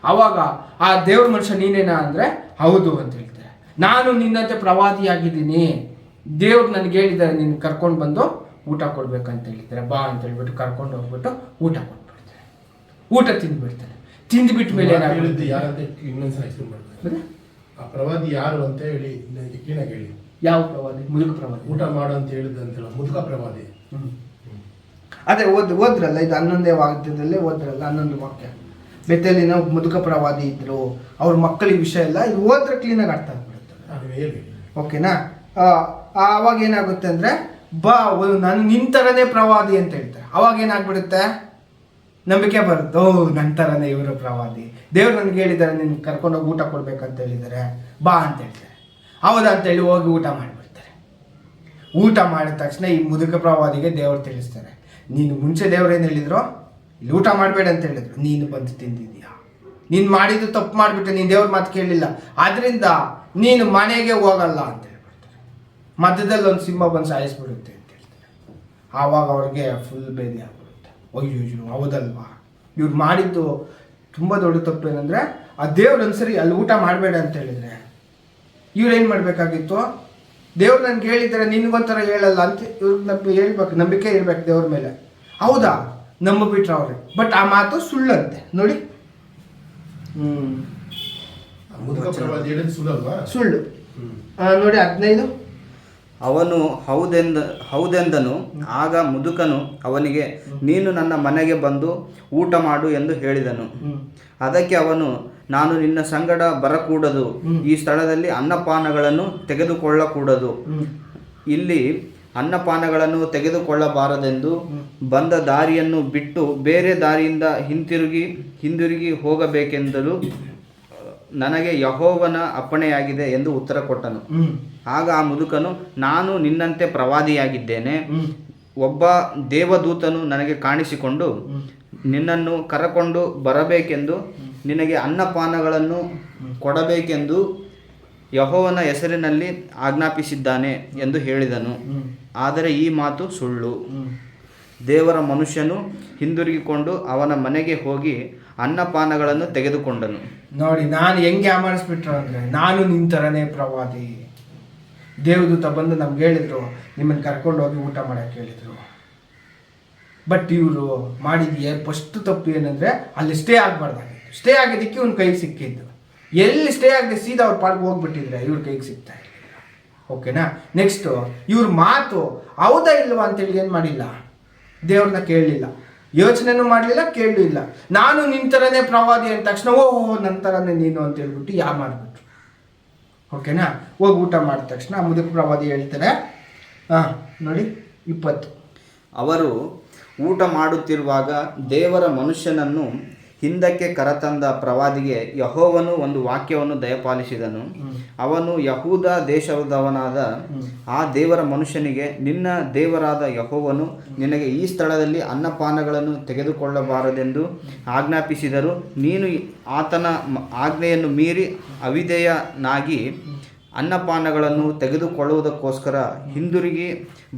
ಆವಾಗ ಆ ದೇವ್ರ ಮನುಷ್ಯ ನೀನೇನಾ ಅಂದರೆ ಹೌದು ಅಂತ ಹೇಳ್ತಾರೆ. ನಾನು ನಿನ್ನಂತೆ ಪ್ರವಾದಿಯಾಗಿದ್ದೀನಿ, ದೇವ್ರು ನನಗೆ ಹೇಳಿದ್ದಾರೆ ನಿನ್ನ ಕರ್ಕೊಂಡು ಬಂದು ಊಟ ಕೊಡ್ಬೇಕಂತ ಹೇಳಿದ್ದಾರೆ, ಬಾ ಅಂತ ಹೇಳ್ಬಿಟ್ಟು ಕರ್ಕೊಂಡು ಹೋಗ್ಬಿಟ್ಟು ಊಟ ಕೊಟ್ಬಿಡ್ತಾರೆ. ಊಟ ತಿಂದ್ಬಿಡ್ತಾರೆ. ತಿಂದ್ಬಿಟ್ಟ ಮೇಲೆ ಹೇಳಿದ್ದು ಯಾರಂತ ಇನ್ನೊಂದ್ಸಲ ಎಕ್ಸ್ಪ್ಲೇನ್ ಮಾಡ್ತಾರೆ. ಆ ಪ್ರವಾದಿ ಯಾರು ಅಂತ ಹೇಳಿ ನನಗೆ ಕ್ಲೀನಾಗಿ ಹೇಳಿ. ಯಾವ ಪ್ರವಾದಿ? ಮುದುಕ ಪ್ರವಾದಿ. ಊಟ ಮಾಡು ಅಂತ ಹೇಳಿದಂತಲ್ಲ, ಮುದುಕ ಪ್ರವಾದಿ. ಅದೇ ಓದ್ರಲ್ಲ, ಇದು 11ನೇ ವಾಕ್ಯದಲ್ಲೇ ಓದ್ರಲ್ಲ, 11 ವಾಕ್ಯ. ಬೇತೇಲಿನ ಮುದುಕ ಪ್ರವಾದಿ ಇದ್ರು, ಅವ್ರ ಮಕ್ಕಳಿಗೆ ವಿಷಯ ಎಲ್ಲ ಇದು ಓದ್ರೆ ಕ್ಲೀನಾಗಿ ಅರ್ಥ ಆಗ್ಬಿಡುತ್ತೆ. ಓಕೆನಾ? ಆವಾಗ ಏನಾಗುತ್ತೆ ಅಂದರೆ, ಬಾ ನಾನು ನಿನ್ನ ಥರನೇ ಪ್ರವಾದಿ ಅಂತ ಹೇಳ್ತಾರೆ. ಅವಾಗ ಏನಾಗ್ಬಿಡುತ್ತೆ, ನಂಬಿಕೆ ಬರುತ್ತೆ, ಓ ನನ್ನ ಥರನೇ ಇವರು ಪ್ರವಾದಿ, ದೇವ್ರು ನನಗೆ ಹೇಳಿದ್ದಾರೆ ನಿನ್ನ ಕರ್ಕೊಂಡೋಗಿ ಊಟ ಕೊಡ್ಬೇಕಂತ ಹೇಳಿದ್ದಾರೆ, ಬಾ ಅಂತ ಹೇಳ್ತಾರೆ. ಹೌದಾ ಅಂತೇಳಿ ಹೋಗಿ ಊಟ ಮಾಡಿಬಿಡ್ತಾರೆ. ಊಟ ಮಾಡಿದ ತಕ್ಷಣ ಈ ಮುದುಕ ಪ್ರವಾದಿಗೆ ದೇವರು ತಿಳಿಸ್ತಾರೆ, ನೀನು ಮುಂಚೆ ದೇವ್ರೇನು ಹೇಳಿದ್ರು, ಇಲ್ಲಿ ಊಟ ಮಾಡಬೇಡ ಅಂತ ಹೇಳಿದ್ರು, ನೀನು ಬಂದು ತಿಂದಿದ್ಯಾ, ನೀನು ಮಾಡಿದ್ದು ತಪ್ಪು ಮಾಡಿಬಿಟ್ಟೆ, ನೀನು ದೇವ್ರ ಮಾತು ಕೇಳಲಿಲ್ಲ, ಆದ್ದರಿಂದ ನೀನು ಮನೆಗೆ ಹೋಗಲ್ಲ ಅಂತ ಹೇಳ್ಬಿಡ್ತಾರೆ. ಮಧ್ಯದಲ್ಲಿ ಒಂದು ಸಿಂಹ ಬಂದು ಸಾಯಿಸ್ಬಿಡುತ್ತೆ ಅಂತ ಹೇಳ್ತಾರೆ. ಆವಾಗ ಅವ್ರಿಗೆ ಫುಲ್ ಬೇದಿ ಆಗ್ಬಿಡುತ್ತೆ. ಅಯ್ಯೋ ಹೌದಲ್ವಾ, ಇವ್ರು ಮಾಡಿದ್ದು ತುಂಬ ದೊಡ್ಡ ತಪ್ಪು. ಏನಂದರೆ ಆ ದೇವ್ರು ಒಂದ್ಸರಿ ಅಲ್ಲಿ ಊಟ ಮಾಡಬೇಡ ಅಂತ ಹೇಳಿದರೆ ಇವ್ರೇನು ಮಾಡಬೇಕಾಗಿತ್ತು, ದೇವ್ರು ನನಗೆ ಹೇಳಿದ್ದಾರೆ ನಿನ್ಗೊಂಥರ ಹೇಳಲ್ಲ ಅಂತ ಇವ್ರಿಗೆ ಹೇಳ್ಬೇಕು, ನಂಬಿಕೆ ಇರ್ಬೇಕು ದೇವ್ರ ಮೇಲೆ. ಹೌದಾ, ನಂಬಿಬಿಟ್ರೆ ಅವ್ರಿಗೆ. ಬಟ್ ಆ ಮಾತು ಸುಳ್ಳಂತೆ ನೋಡಿ. ಮುದುಕ ಪ್ರವಾದಿ ಹೇಳಿದ್ದು ಸುಳ್ಳಲ್ವಾ? ಸುಳ್ಳು. ನೋಡಿ 15. ಅವನು ಹೌದೆಂದನು. ಆಗ ಮುದುಕನು ಅವನಿಗೆ, ನೀನು ನನ್ನ ಮನೆಗೆ ಬಂದು ಊಟ ಮಾಡು ಎಂದು ಹೇಳಿದನು. ಅದಕ್ಕೆ ಅವನು, ನಾನು ನಿನ್ನ ಸಂಗಡ ಬರಕೂಡದು, ಈ ಸ್ಥಳದಲ್ಲಿ ಅನ್ನಪಾನಗಳನ್ನು ತೆಗೆದುಕೊಳ್ಳಕೂಡದು, ಇಲ್ಲಿ ಅನ್ನಪಾನಗಳನ್ನು ತೆಗೆದುಕೊಳ್ಳಬಾರದೆಂದು ಬಂದ ದಾರಿಯನ್ನು ಬಿಟ್ಟು ಬೇರೆ ದಾರಿಯಿಂದ ಹಿಂದಿರುಗಿ ಹೋಗಬೇಕೆಂದಲು ನನಗೆ ಯೆಹೋವನ ಅಪ್ಪಣೆಯಾಗಿದೆ ಎಂದು ಉತ್ತರ ಕೊಟ್ಟನು. ಆಗ ಆ ಮುದುಕನು, ನಾನು ನಿನ್ನಂತೆ ಪ್ರವಾದಿಯಾಗಿದ್ದೇನೆ. ಒಬ್ಬ ದೇವದೂತನು ನನಗೆ ಕಾಣಿಸಿಕೊಂಡು ನಿನ್ನನ್ನು ಕರಕೊಂಡು ಬರಬೇಕೆಂದು ನಿನಗೆ ಅನ್ನಪಾನಗಳನ್ನು ಕೊಡಬೇಕೆಂದು ಯೆಹೋವನ ಹೆಸರಿನಲ್ಲಿ ಆಜ್ಞಾಪಿಸಿದ್ದಾನೆ ಎಂದು ಹೇಳಿದನು. ಆದರೆ ಈ ಮಾತು ಸುಳ್ಳು. ದೇವರ ಮನುಷ್ಯನು ಹಿಂದಿರುಗಿಕೊಂಡು ಅವನ ಮನೆಗೆ ಹೋಗಿ ಅನ್ನಪಾನಗಳನ್ನು ತೆಗೆದುಕೊಂಡನು. ನೋಡಿ, ನಾನು ಹೆಂಗೆ ಆಮರಿಸ್ಬಿಟ್ರು ಅಂದರೆ, ನಾನು ನಿನ್ನ ಥರನೇ ಪ್ರವಾದಿ. ದೇವದೂತ ಬಂದು ನಮ್ಗೆ ಹೇಳಿದ್ರು, ನಿಮ್ಮನ್ನು ಕರ್ಕೊಂಡು ಹೋಗಿ ಊಟ ಮಾಡೋಕ್ಕೆ ಹೇಳಿದರು. ಬಟ್ ಇವರು ಮಾಡಿದ್ಯೆ ಫಸ್ಟ್ ತಪ್ಪು ಏನಂದರೆ, ಅಲ್ಲಿ ಸ್ಟೇ ಆಗಬಾರ್ದಾಗಿತ್ತು. ಸ್ಟೇ ಆಗಿದ್ದಕ್ಕೆ ಇವ್ನ ಕೈಗೆ ಸಿಕ್ಕಿದ್ದು. ಎಲ್ಲಿ ಸ್ಟೇ ಆಗದೆ ಸೀದಾ ಅವ್ರ ಪಾಲ್ಗೆ ಹೋಗ್ಬಿಟ್ಟಿದ್ರೆ ಇವ್ರ ಕೈಗೆ ಸಿಗ್ತಾ ಇರಲಿಲ್ಲ. ಓಕೆನಾ. ನೆಕ್ಸ್ಟು ಇವ್ರ ಮಾತು ಹೌದಾ ಇಲ್ವಾ ಅಂತೇಳಿ ಏನು ಮಾಡಿಲ್ಲ, ದೇವ್ರನ್ನ ಕೇಳಲಿಲ್ಲ, ಯೋಚನೆನೂ ಮಾಡಲಿಲ್ಲ, ಕೇಳಲಿಲ್ಲ. ನಾನು ನಿನ್ನ ಥರನೇ ಪ್ರವಾದಿ ಅಂದ ತಕ್ಷಣ ಓಹೋ ನನ್ನ ಥರನೇ ನೀನು ಅಂತ ಹೇಳ್ಬಿಟ್ಟು ಮಾಡಿಬಿಟ್ರು. ಓಕೆನಾ. ಹೋಗಿ ಊಟ ಮಾಡಿದ ತಕ್ಷಣ ಮುದುಕ ಪ್ರವಾದಿ ಹೇಳ್ತಾರೆ, ನೋಡಿ 20. ಅವರು ಊಟ ಮಾಡುತ್ತಿರುವಾಗ ದೇವರ ಮನುಷ್ಯನನ್ನು ಹಿಂದಕ್ಕೆ ಕರತಂದ ಪ್ರವಾದಿಗೆ ಯೆಹೋವನು ಒಂದು ವಾಕ್ಯವನ್ನು ದಯಪಾಲಿಸಿದನು. ಅವನು ಯಹೂದ ದೇಶದವನಾದ ಆ ದೇವರ ಮನುಷ್ಯನಿಗೆ, ನಿನ್ನ ದೇವರಾದ ಯೆಹೋವನು ನಿನಗೆ ಈ ಸ್ಥಳದಲ್ಲಿ ಅನ್ನಪಾನಗಳನ್ನು ತೆಗೆದುಕೊಳ್ಳಬಾರದೆಂದು ಆಜ್ಞಾಪಿಸಿದರು. ನೀನು ಆತನ ಆಜ್ಞೆಯನ್ನು ಮೀರಿ ಅವಿಧೇಯನಾಗಿ ಅನ್ನಪಾನಗಳನ್ನು ತೆಗೆದುಕೊಳ್ಳುವುದಕ್ಕೋಸ್ಕರ ಹಿಂದಿರುಗಿ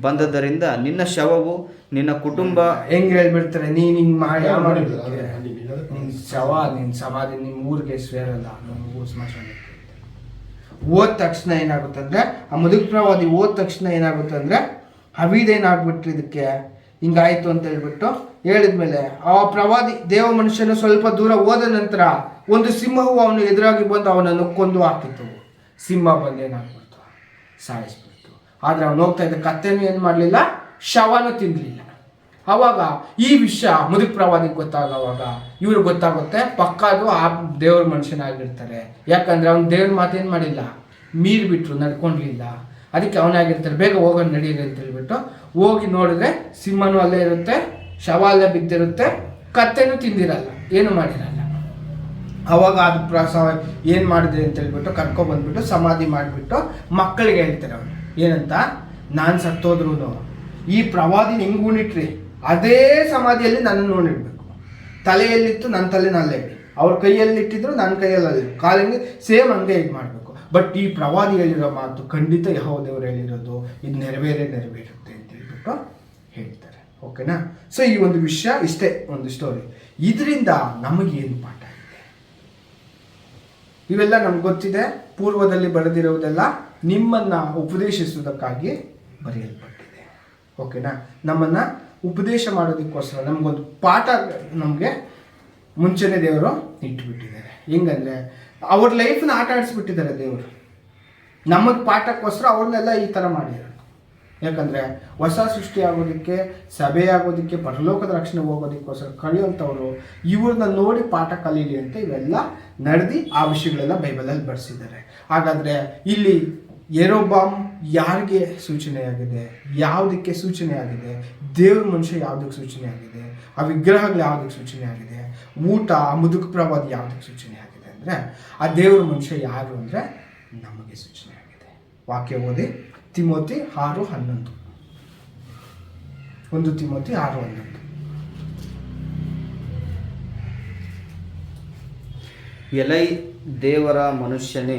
ಬಂದದ್ದರಿಂದ ನಿನ್ನ ಶವವು ನಿನ್ನ ಕುಟುಂಬ ಹೆಂಗೆ ಹೇಳ್ಬಿಡ್ತಾರೆ, ನೀನು ಹಿಂಗೆ ಮಾಡಿ ನಿನ್ನ ಶವ, ನಿನ್ನ ಸಮಾಧಿ ನಿಮ್ಮ ಊರಿಗೆ ಸೇರಲ್ಲ, ಊರು ಸ್ಮಶಾನ. ಹೋದ ತಕ್ಷಣ ಏನಾಗುತ್ತಂದ್ರೆ, ಆ ಮುದುಕ ಪ್ರವಾದಿ ಹೋದ ತಕ್ಷಣ ಏನಾಗುತ್ತಂದ್ರೆ ಅವಿದೇನಾಗ್ಬಿಟ್ರು, ಇದಕ್ಕೆ ಹಿಂಗಾಯ್ತು ಅಂತ ಹೇಳ್ಬಿಟ್ಟು ಹೇಳಿದ್ಮೇಲೆ ಆ ಪ್ರವಾದಿ ದೇವ ಮನುಷ್ಯನು ಸ್ವಲ್ಪ ದೂರ ಹೋದ ನಂತರ ಒಂದು ಸಿಂಹವು ಅವನು ಎದುರಾಗಿ ಬಂದು ಅವನನ್ನು ಕೊಂದು ಹಾಕಿತ್ತು. ಸಿಂಹ ಬಂದೇನಾಗ್ಬಿಡ್ತು, ಸಾಯಿಸ್ಬಿಡ್ತು. ಆದರೆ ಅವನು ಹೋಗ್ತಾ ಇದ್ದ ಕತ್ತೆನೂ ಏನು ಮಾಡಲಿಲ್ಲ, ಶವನೂ ತಿನ್ನಲಿಲ್ಲ. ಆವಾಗ ಈ ವಿಷಯ ಮುದುಕ ಪ್ರವಾದಿಗೆ ಗೊತ್ತಾಗವಾಗ ಇವ್ರಿಗೆ ಗೊತ್ತಾಗುತ್ತೆ, ಪಕ್ಕಾದು ಆ ದೇವ್ರ ಮನುಷ್ಯನಾಗಿರ್ತಾರೆ. ಯಾಕಂದರೆ ಅವ್ನು ದೇವ್ರ ಮಾತೇನು ಮಾಡಿಲ್ಲ, ಮೀರಿಬಿಟ್ರು, ನಡ್ಕೊಂಡಿಲ್ಲ. ಅದಕ್ಕೆ ಅವನಾಗಿರ್ತಾರೆ, ಬೇಗ ಹೋಗೋಣ ನಡೀರಿ ಅಂತ ಹೇಳ್ಬಿಟ್ಟು ಹೋಗಿ ನೋಡಿದ್ರೆ ಸಿಂಹನೂ ಅಲ್ಲೇ ಇರುತ್ತೆ, ಶವ ಅಲ್ಲೇ ಬಿದ್ದಿರುತ್ತೆ, ಕತ್ತೆನೂ ತಿಂದಿರಲ್ಲ, ಏನು ಮಾಡಿರಲ್ಲ. ಅವಾಗ ಅದು ಏನು ಮಾಡಿದೆ ಅಂತ ಹೇಳ್ಬಿಟ್ಟು ಕರ್ಕೊಬಂದ್ಬಿಟ್ಟು ಸಮಾಧಿ ಮಾಡಿಬಿಟ್ಟು ಮಕ್ಕಳಿಗೆ ಹೇಳ್ತಾರೆ ಅವನು ಏನಂತ, ನಾನು ಸತ್ತೋದ್ರೂ ಈ ಪ್ರವಾದಿನ ಹೆಂಗೆ ಉಣಿಟ್ರಿ ಅದೇ ಸಮಾಧಿಯಲ್ಲಿ ನನ್ನನ್ನು ಉಣಿಡ್ಬೇಕು. ತಲೆಯಲ್ಲಿತ್ತು ನನ್ನ ತಲೆನ ಅಲ್ಲೇ ಇಡಿ, ಅವ್ರ ಕೈಯಲ್ಲಿಟ್ಟಿದ್ರು ನನ್ನ ಕೈಯಲ್ಲಿ ಕಾಲಿಗೆ ಸೇಮ್ ಹಂಗೆ ಇದು ಮಾಡಬೇಕು. ಬಟ್ ಈ ಪ್ರವಾದಿ ಹೇಳಿರೋ ಮಾತು ಖಂಡಿತ ಯೆಹೋವ ದೇವರು ಹೇಳಿರೋದು ಇದು ನೆರವೇರುತ್ತೆ ಅಂತ ಹೇಳ್ಬಿಟ್ಟು ಹೇಳ್ತಾರೆ. ಓಕೆನಾ. ಸೊ ಈ ಒಂದು ವಿಷಯ ಇಷ್ಟೇ, ಒಂದು ಸ್ಟೋರಿ. ಇದರಿಂದ ನಮಗೇನು ಪಾಠ ಇದೆ? ಇವೆಲ್ಲ ನಮ್ಗೆ ಗೊತ್ತಿದೆ, ಪೂರ್ವದಲ್ಲಿ ಬರೆದಿರುವುದೆಲ್ಲ ನಿಮ್ಮನ್ನು ಉಪದೇಶಿಸುವುದಕ್ಕಾಗಿ ಬರೆಯಲ್ಪಟ್ಟಿದೆ. ಓಕೆನಾ. ನಮ್ಮನ್ನು ಉಪದೇಶ ಮಾಡೋದಕ್ಕೋಸ್ಕರ ನಮಗೊಂದು ಪಾಠ ನಮಗೆ ಮುಂಚೆನೇ ದೇವರು ಇಟ್ಬಿಟ್ಟಿದ್ದಾರೆ. ಹೆಂಗಂದರೆ ಅವ್ರ ಲೈಫನ್ನ ಆಟ ಆಡಿಸ್ಬಿಟ್ಟಿದ್ದಾರೆ ದೇವರು. ನಮಗೆ ಪಾಠಕ್ಕೋಸ್ಕರ ಅವ್ರನ್ನೆಲ್ಲ ಈ ಥರ ಮಾಡಿದ್ದಾರೆ. ಯಾಕಂದರೆ ಹೊಸ ಸೃಷ್ಟಿ ಆಗೋದಕ್ಕೆ, ಸಭೆ ಆಗೋದಕ್ಕೆ, ಪರಲೋಕದ ರಕ್ಷಣೆ ಹೋಗೋದಕ್ಕೋಸ್ಕರ ಕಳೆಯುವಂಥವ್ರು ಇವ್ರನ್ನ ನೋಡಿ ಪಾಠ ಕಲೀಲಿ ಅಂತ ಇವೆಲ್ಲ ನಡೆದು ಆ ವಿಷಯಗಳೆಲ್ಲ ಬೈಬಲಲ್ಲಿ ಬರೆಸಿದ್ದಾರೆ. ಹಾಗಾದರೆ ಇಲ್ಲಿ ಯೆರೊಬ್ಬಾಮ್ ಯಾರಿಗೆ ಸೂಚನೆಯಾಗಿದೆ, ಯಾವುದಕ್ಕೆ ಸೂಚನೆಯಾಗಿದೆ? ದೇವ್ರ ಮನುಷ್ಯ ಯಾವುದಕ್ಕೆ ಸೂಚನೆಯಾಗಿದೆ? ಆ ವಿಗ್ರಹಗಳು ಯಾವುದಕ್ಕೆ ಸೂಚನೆಯಾಗಿದೆ? ಊಟ, ಆ ಮುದುಕ ಪ್ರವಾದಿ ಯಾವುದಕ್ಕೆ ಸೂಚನೆಯಾಗಿದೆ ಅಂದರೆ ಆ ದೇವ್ರ ಮನುಷ್ಯ ಯಾರು ಅಂದರೆ ನಮಗೆ ಸೂಚನೆಯಾಗಿದೆ. ವಾಕ್ಯ ಓದಿ, ತಿಮೋತಿ 6:11. 1 ತಿಮೋತಿ 6:11. ಎಲೈ ದೇವರ ಮನುಷ್ಯನೇ,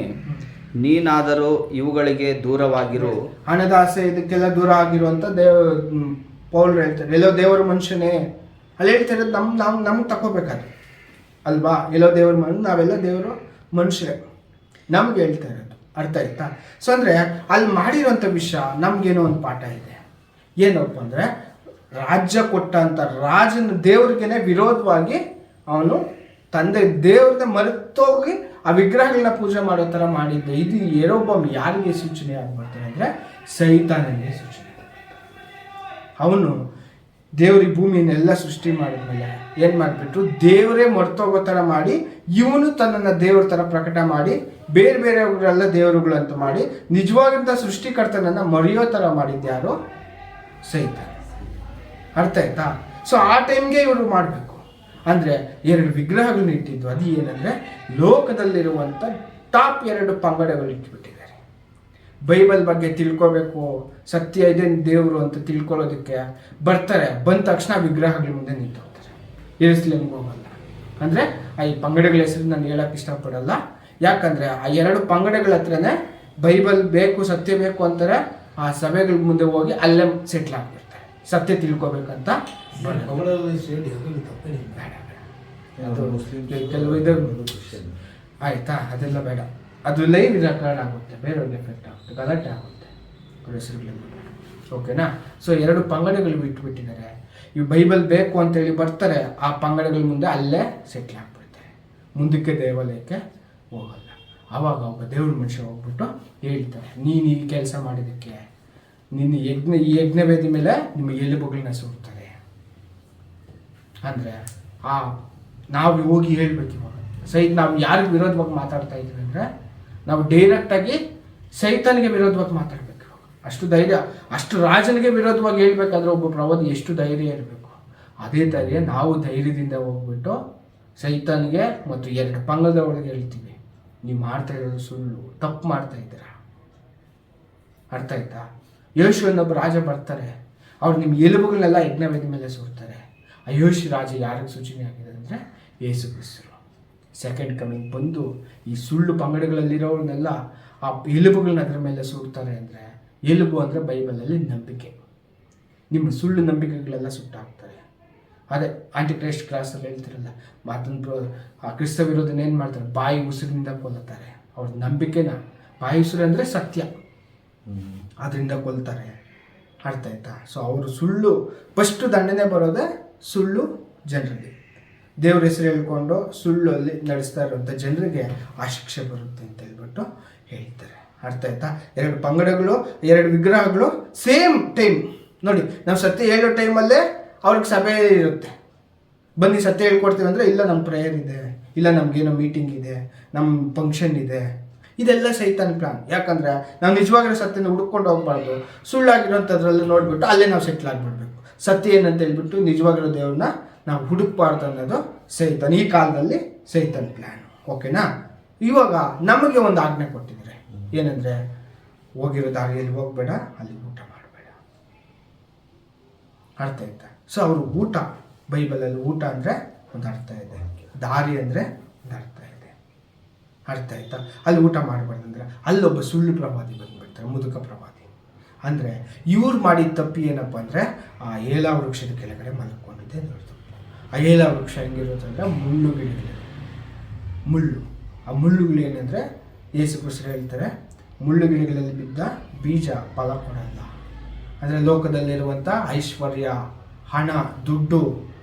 ನೀನಾದರೂ ಇವುಗಳಿಗೆ ದೂರವಾಗಿರು. ಹಣದ ಆಸೆ ಇದಕ್ಕೆಲ್ಲ ದೂರ ಆಗಿರುವಂತ ಪೌಲ್ರು ಹೇಳ್ತಾರೆ. ಎಲ್ಲೋ ದೇವರ ಮನುಷ್ಯನೇ ಅಲ್ಲಿ ಹೇಳ್ತಾರೆ, ನಮ್ಗೆ ತಗೋಬೇಕಾದ್ರೆ ಅಲ್ವಾ? ಎಲ್ಲೋ ದೇವರ ನಾವೆಲ್ಲ ದೇವರು ಮನುಷ್ಯರೇ, ನಮ್ಗೆ ಹೇಳ್ತಾ ಇರೋದು. ಅರ್ಥ ಆಯ್ತಾ? ಸೊ ಅಂದರೆ ಅಲ್ಲಿ ಮಾಡಿರುವಂಥ ವಿಷಯ ನಮ್ಗೇನೋ ಒಂದು ಪಾಠ ಇದೆ. ಏನಪ್ಪ ಅಂದರೆ, ರಾಜ್ಯ ಕೊಟ್ಟಂಥ ರಾಜನ ದೇವ್ರಿಗೇನೆ ವಿರೋಧವಾಗಿ ಅವನು ತಂದೆ ದೇವ್ರನ್ನ ಮರೆತೋಗಿ ಆ ವಿಗ್ರಹಗಳನ್ನ ಪೂಜೆ ಮಾಡೋ ಥರ ಮಾಡಿದ್ದೆ. ಇದು ಯೆರೊಬ್ಬಾಮ್ ಯಾರಿಗೆ ಸೂಚನೆ ಆಗ್ಬರ್ತಾನೆ ಅಂದರೆ, ಸೈತಾನನಿಗೆ ಸೂಚನೆ. ಅವನು ದೇವ್ರಿಗೆ ಭೂಮಿಯನ್ನೆಲ್ಲ ಸೃಷ್ಟಿ ಮಾಡಿದ್ಮೇಲೆ ಏನು ಮಾಡಿಬಿಟ್ರು, ದೇವರೇ ಮರ್ತೋಗೋ ಥರ ಮಾಡಿ ಇವನು ತನ್ನನ್ನು ದೇವ್ರ ಥರ ಪ್ರಕಟ ಮಾಡಿ ಬೇರೆ ಬೇರೆಯವರೆಲ್ಲ ದೇವರುಗಳು ಅಂತ ಮಾಡಿ ನಿಜವಾಗಿಂತ ಸೃಷ್ಟಿಕರ್ತನನ್ನು ಮರೆಯೋ ಥರ ಮಾಡಿದ್ಯಾರು? ಸೈತಾನ. ಅರ್ಥ ಆಯ್ತಾ? ಸೊ ಆ ಟೈಮ್ಗೆ ಇವರು ಮಾಡಬೇಕು ಅಂದರೆ 2 ವಿಗ್ರಹಗಳನ್ನ ಇಟ್ಟಿದ್ದು. ಅದು ಏನಂದರೆ, ಲೋಕದಲ್ಲಿರುವಂಥ ಟಾಪ್ 2 ಪಂಗಡಗಳು ಇಟ್ಬಿಟ್ಟಿದ್ದಾರೆ. ಬೈಬಲ್ ಬಗ್ಗೆ ತಿಳ್ಕೋಬೇಕು, ಸತ್ಯ ಇದೆ ದೇವರು ಅಂತ ತಿಳ್ಕೊಳ್ಳೋದಕ್ಕೆ ಬರ್ತಾರೆ. ಬಂದ ತಕ್ಷಣ ವಿಗ್ರಹಗಳ ಮುಂದೆ ನಿಂತು ಹೋಗ್ತಾರೆ. ಯೆರೂಸಲೇಮ್ಗೆ ಹೋಗಲ್ಲ. ಅಂದರೆ ಈ ಪಂಗಡಗಳ ಹೆಸರು ನಾನು ಹೇಳೋಕ್ಕೆ ಇಷ್ಟಪಡಲ್ಲ. ಯಾಕಂದರೆ ಆ 2 ಪಂಗಡಗಳ ಹತ್ರನೇ ಬೈಬಲ್ ಬೇಕು, ಸತ್ಯ ಬೇಕು ಅಂತಾರೆ. ಆ ಸಭೆಗಳ ಮುಂದೆ ಹೋಗಿ ಅಲ್ಲೇ ಸೆಟ್ಲ್ ಆಗಿಬಿಡ್ತಾರೆ, ಸತ್ಯ ತಿಳ್ಕೊಬೇಕಂತ. ಕೆಲವು ಇದು ಆಯ್ತಾ, ಅದೆಲ್ಲ ಬೇಡ. ಅದು ಲೈವ್ ರೆಕಾರ್ಡ್ ಆಗುತ್ತೆ, ಬೇರೆಯವ್ರಿಗೆ ಎಫೆಕ್ಟ್ ಆಗುತ್ತೆ, ಗಲಾಟೆ ಆಗುತ್ತೆ ಹೆಸರುಗಳಿಂದ. ಓಕೆನಾ? ಸೊ 2 ಪಂಗಡಗಳು ಬಿಟ್ಬಿಟ್ಟಿದ್ದಾರೆ. ಇವು ಬೈಬಲ್ ಬೇಕು ಅಂತೇಳಿ ಬರ್ತಾರೆ, ಆ ಪಂಗಡಗಳ ಮುಂದೆ ಅಲ್ಲೇ ಸೆಟ್ಲ್ ಆಗಿಬಿಡ್ತಾರೆ, ಮುಂದಕ್ಕೆ ದೇವಾಲಯಕ್ಕೆ ಹೋಗಲ್ಲ. ಆವಾಗ ಒಬ್ಬ ದೇವ್ರ ಮನುಷ್ಯ ಹೋಗ್ಬಿಟ್ಟು ಹೇಳ್ತಾರೆ, ನೀನು ಈ ಕೆಲಸ ಮಾಡಿದ್ದಕ್ಕೆ ನಿನ್ನ ಈ ಯಜ್ಞವೇದಿ ಮೇಲೆ ನಿಮ್ಮ ಎಲುಬುಗಳನ್ನ ಸುಡ್ತಾರೆ. ಅಂದರೆ ನಾವು ಹೋಗಿ ಹೇಳ್ಬೇಕು ಇವಾಗ. ನಾವು ಯಾರಿಗೆ ವಿರೋಧವಾಗಿ ಮಾತಾಡ್ತಾ ಇದ್ದೀವಿ ಅಂದರೆ, ನಾವು ಡೈರೆಕ್ಟಾಗಿ ಸೈತಾನಿಗೆ ವಿರೋಧವಾಗಿ ಮಾತಾಡಬೇಕು ಇವಾಗ. ಅಷ್ಟು ಧೈರ್ಯ, ಅಷ್ಟು ರಾಜನಿಗೆ ವಿರೋಧವಾಗಿ ಹೇಳ್ಬೇಕಾದ್ರೆ ಒಬ್ಬ ಪ್ರವಾದಿ ಎಷ್ಟು ಧೈರ್ಯ ಇರಬೇಕು. ಅದೇ ಧೈರ್ಯ ನಾವು ಧೈರ್ಯದಿಂದ ಹೋಗ್ಬಿಟ್ಟು ಸೈತಾನಿಗೆ ಮತ್ತು 2 ಪಂಗಡದವರಿಗೆ ಹೇಳ್ತೀವಿ, ನೀವು ಮಾಡ್ತಾ ಇರೋದು ಸುಳ್ಳು, ತಪ್ಪು ಮಾಡ್ತಾ ಇದ್ದೀರಾ. ಅರ್ಥ ಆಯ್ತಾ? ಯೋಶು ಅನ್ನೊಬ್ಬ ರಾಜ ಬರ್ತಾರೆ, ಅವ್ರು ನಿಮ್ಮ ಎಲುಬುಗಳನ್ನೆಲ್ಲ ಯಜ್ಞವೇದಿ ಮೇಲೆ ಸುಡ್ತಾರೆ. ಆ ಯೋಶು ರಾಜ ಯಾರಿಗೆ ಸೂಚನೆ ಆಗಿದೆ ಅಂದರೆ, ಯೇಸು ಕ್ರಿಸ್ತರು ಸೆಕೆಂಡ್ ಕಮಿಂಗ್ ಬಂದು ಈ ಸುಳ್ಳು ಪಂಗಡಗಳಲ್ಲಿರೋರನ್ನೆಲ್ಲ ಆ ಎಲುಬುಗಳನ್ನ ಅದರ ಮೇಲೆ ಸುಡ್ತಾರೆ. ಅಂದರೆ ಎಲುಬು ಅಂದರೆ ಬೈಬಲಲ್ಲಿ ನಂಬಿಕೆ. ನಿಮ್ಮ ಸುಳ್ಳು ನಂಬಿಕೆಗಳೆಲ್ಲ ಸುಟ್ಟಾಕ್ತಾರೆ. ಅದೇ ಆಂಟಿಕ್ರೈಸ್ಟ್ ಕ್ಲಾಸಲ್ಲಿ ಹೇಳ್ತಿರಲ್ಲ, ಆ ಕ್ರಿಸ್ತ ವಿರೋಧನ ಏನು ಮಾಡ್ತಾರೆ, ಬಾಯಿ ಉಸಿರಿನಿಂದ ಕೊಲ್ತಾರೆ. ಅವ್ರ ನಂಬಿಕೆನ, ಬಾಯಿ ಉಸಿರು ಅಂದರೆ ಸತ್ಯ, ಅದರಿಂದ ಕೊಲ್ತಾರೆ. ಅರ್ಥ ಆಯ್ತಾ? ಸೊ ಅವರು ಸುಳ್ಳು ಫಸ್ಟು ದಂಡನೆ ಬರೋದೇ ಸುಳ್ಳು ಜನರಿಗೆ. ದೇವ್ರ ಹೆಸರು ಹೇಳ್ಕೊಂಡು ಸುಳ್ಳಲ್ಲಿ ನಡೆಸ್ತಾ ಇರುವಂಥ ಜನರಿಗೆ ಆ ಶಿಕ್ಷೆ ಬರುತ್ತೆ ಅಂತ ಹೇಳ್ಬಿಟ್ಟು ಹೇಳ್ತಾರೆ. ಅರ್ಥ ಆಯ್ತಾ? 2 ಪಂಗಡಗಳು, 2 ವಿಗ್ರಹಗಳು ಸೇಮ್ ಟೈಮ್. ನೋಡಿ, ನಾವು ಸತ್ಯ ಹೇಳೋ ಟೈಮಲ್ಲೇ ಅವ್ರಿಗೆ ಸಭೆ ಇರುತ್ತೆ. ಬನ್ನಿ ಸತ್ಯ ಹೇಳ್ಕೊಡ್ತೀವಿ ಅಂದರೆ, ಇಲ್ಲ ನಮ್ಮ ಪ್ರೇಯರ್ ಇದೆ, ಇಲ್ಲ ನಮಗೇನೋ ಮೀಟಿಂಗ್ ಇದೆ, ನಮ್ಮ ಫಂಕ್ಷನ್ ಇದೆ. ಇದೆಲ್ಲ ಸೈತಾನ್ ಪ್ಲಾನ್. ಯಾಕಂದರೆ ನಾವು ನಿಜವಾಗಿರೋ ಸತ್ಯನ ಹುಡ್ಕೊಂಡು ಹೋಗ್ಬಾರ್ದು, ಸುಳ್ಳಾಗಿರೋಂಥದ್ರಲ್ಲಿ ನೋಡಿಬಿಟ್ಟು ಅಲ್ಲೇ ನಾವು ಸೆಟ್ಲ್ ಆಗಿಬಿಡ್ಬೇಕು. ಸತ್ಯ ಏನಂತ ಹೇಳ್ಬಿಟ್ಟು ನಿಜವಾಗಿರೋ ದೇವ್ರನ್ನ ನಾವು ಹುಡುಕ್ಬಾರ್ದು ಅನ್ನೋದು ಸೈತಾನ್, ಈ ಕಾಲದಲ್ಲಿ ಸೈತಾನ್ ಪ್ಲ್ಯಾನ್. ಓಕೆನಾ? ಇವಾಗ ನಮಗೆ ಒಂದು ಆಜ್ಞೆ ಕೊಟ್ಟಿದ್ದಾರೆ, ಏನಂದರೆ ಹೋಗಿರೋ ದಾರಿಯಲ್ಲಿ ಹೋಗಬೇಡ, ಅಲ್ಲಿ ಊಟ ಮಾಡಬೇಡ. ಅರ್ಥ ಆಯ್ತಾ? ಸೊ ಅವರು ಊಟ, ಬೈಬಲಲ್ಲಿ ಊಟ ಅಂದರೆ ಒಂದು ಅರ್ಥ ಇದೆ, ದಾರಿ ಅಂದರೆ ಒಂದು ಅರ್ಥ ಇದೆ. ಅರ್ಥ ಆಯ್ತಾ? ಅಲ್ಲಿ ಊಟ ಮಾಡಬಾರ್ದಂದ್ರೆ ಅಲ್ಲೊಬ್ಬ ಸುಳ್ಳು ಪ್ರವಾದಿ ಬಂದುಬಿಡ್ತಾರೆ, ಮುದುಕ ಪ್ರವಾದಿ. ಅಂದರೆ ಇವ್ರು ಮಾಡಿದ ತಪ್ಪಿ ಏನಪ್ಪ ಅಂದರೆ, ಆ ಏಲಾ ವೃಕ್ಷದ ಕೆಳಗಡೆ ಮಲ್ಕೊಂಡಿದ್ದೆ ನೋಡ್ತು. ಆ ಏಲಾ ವೃಕ್ಷ ಹೆಂಗಿರುತ್ತಂದ್ರೆ ಮುಳ್ಳು ಗಿಡಗಳು, ಮುಳ್ಳು. ಆ ಮುಳ್ಳುಗಳು ಏನಂದರೆ, ಯೇಸು ಕ್ರಿಸ್ತರು ಹೇಳ್ತಾರೆ, ಮುಳ್ಳು ಗಿಡಗಳಲ್ಲಿ ಬಿದ್ದ ಬೀಜ ಫಲ ಕೊಡಲ್ಲ. ಅಂದರೆ ಲೋಕದಲ್ಲಿರುವಂಥ ಐಶ್ವರ್ಯ, ಹಣ, ದುಡ್ಡು,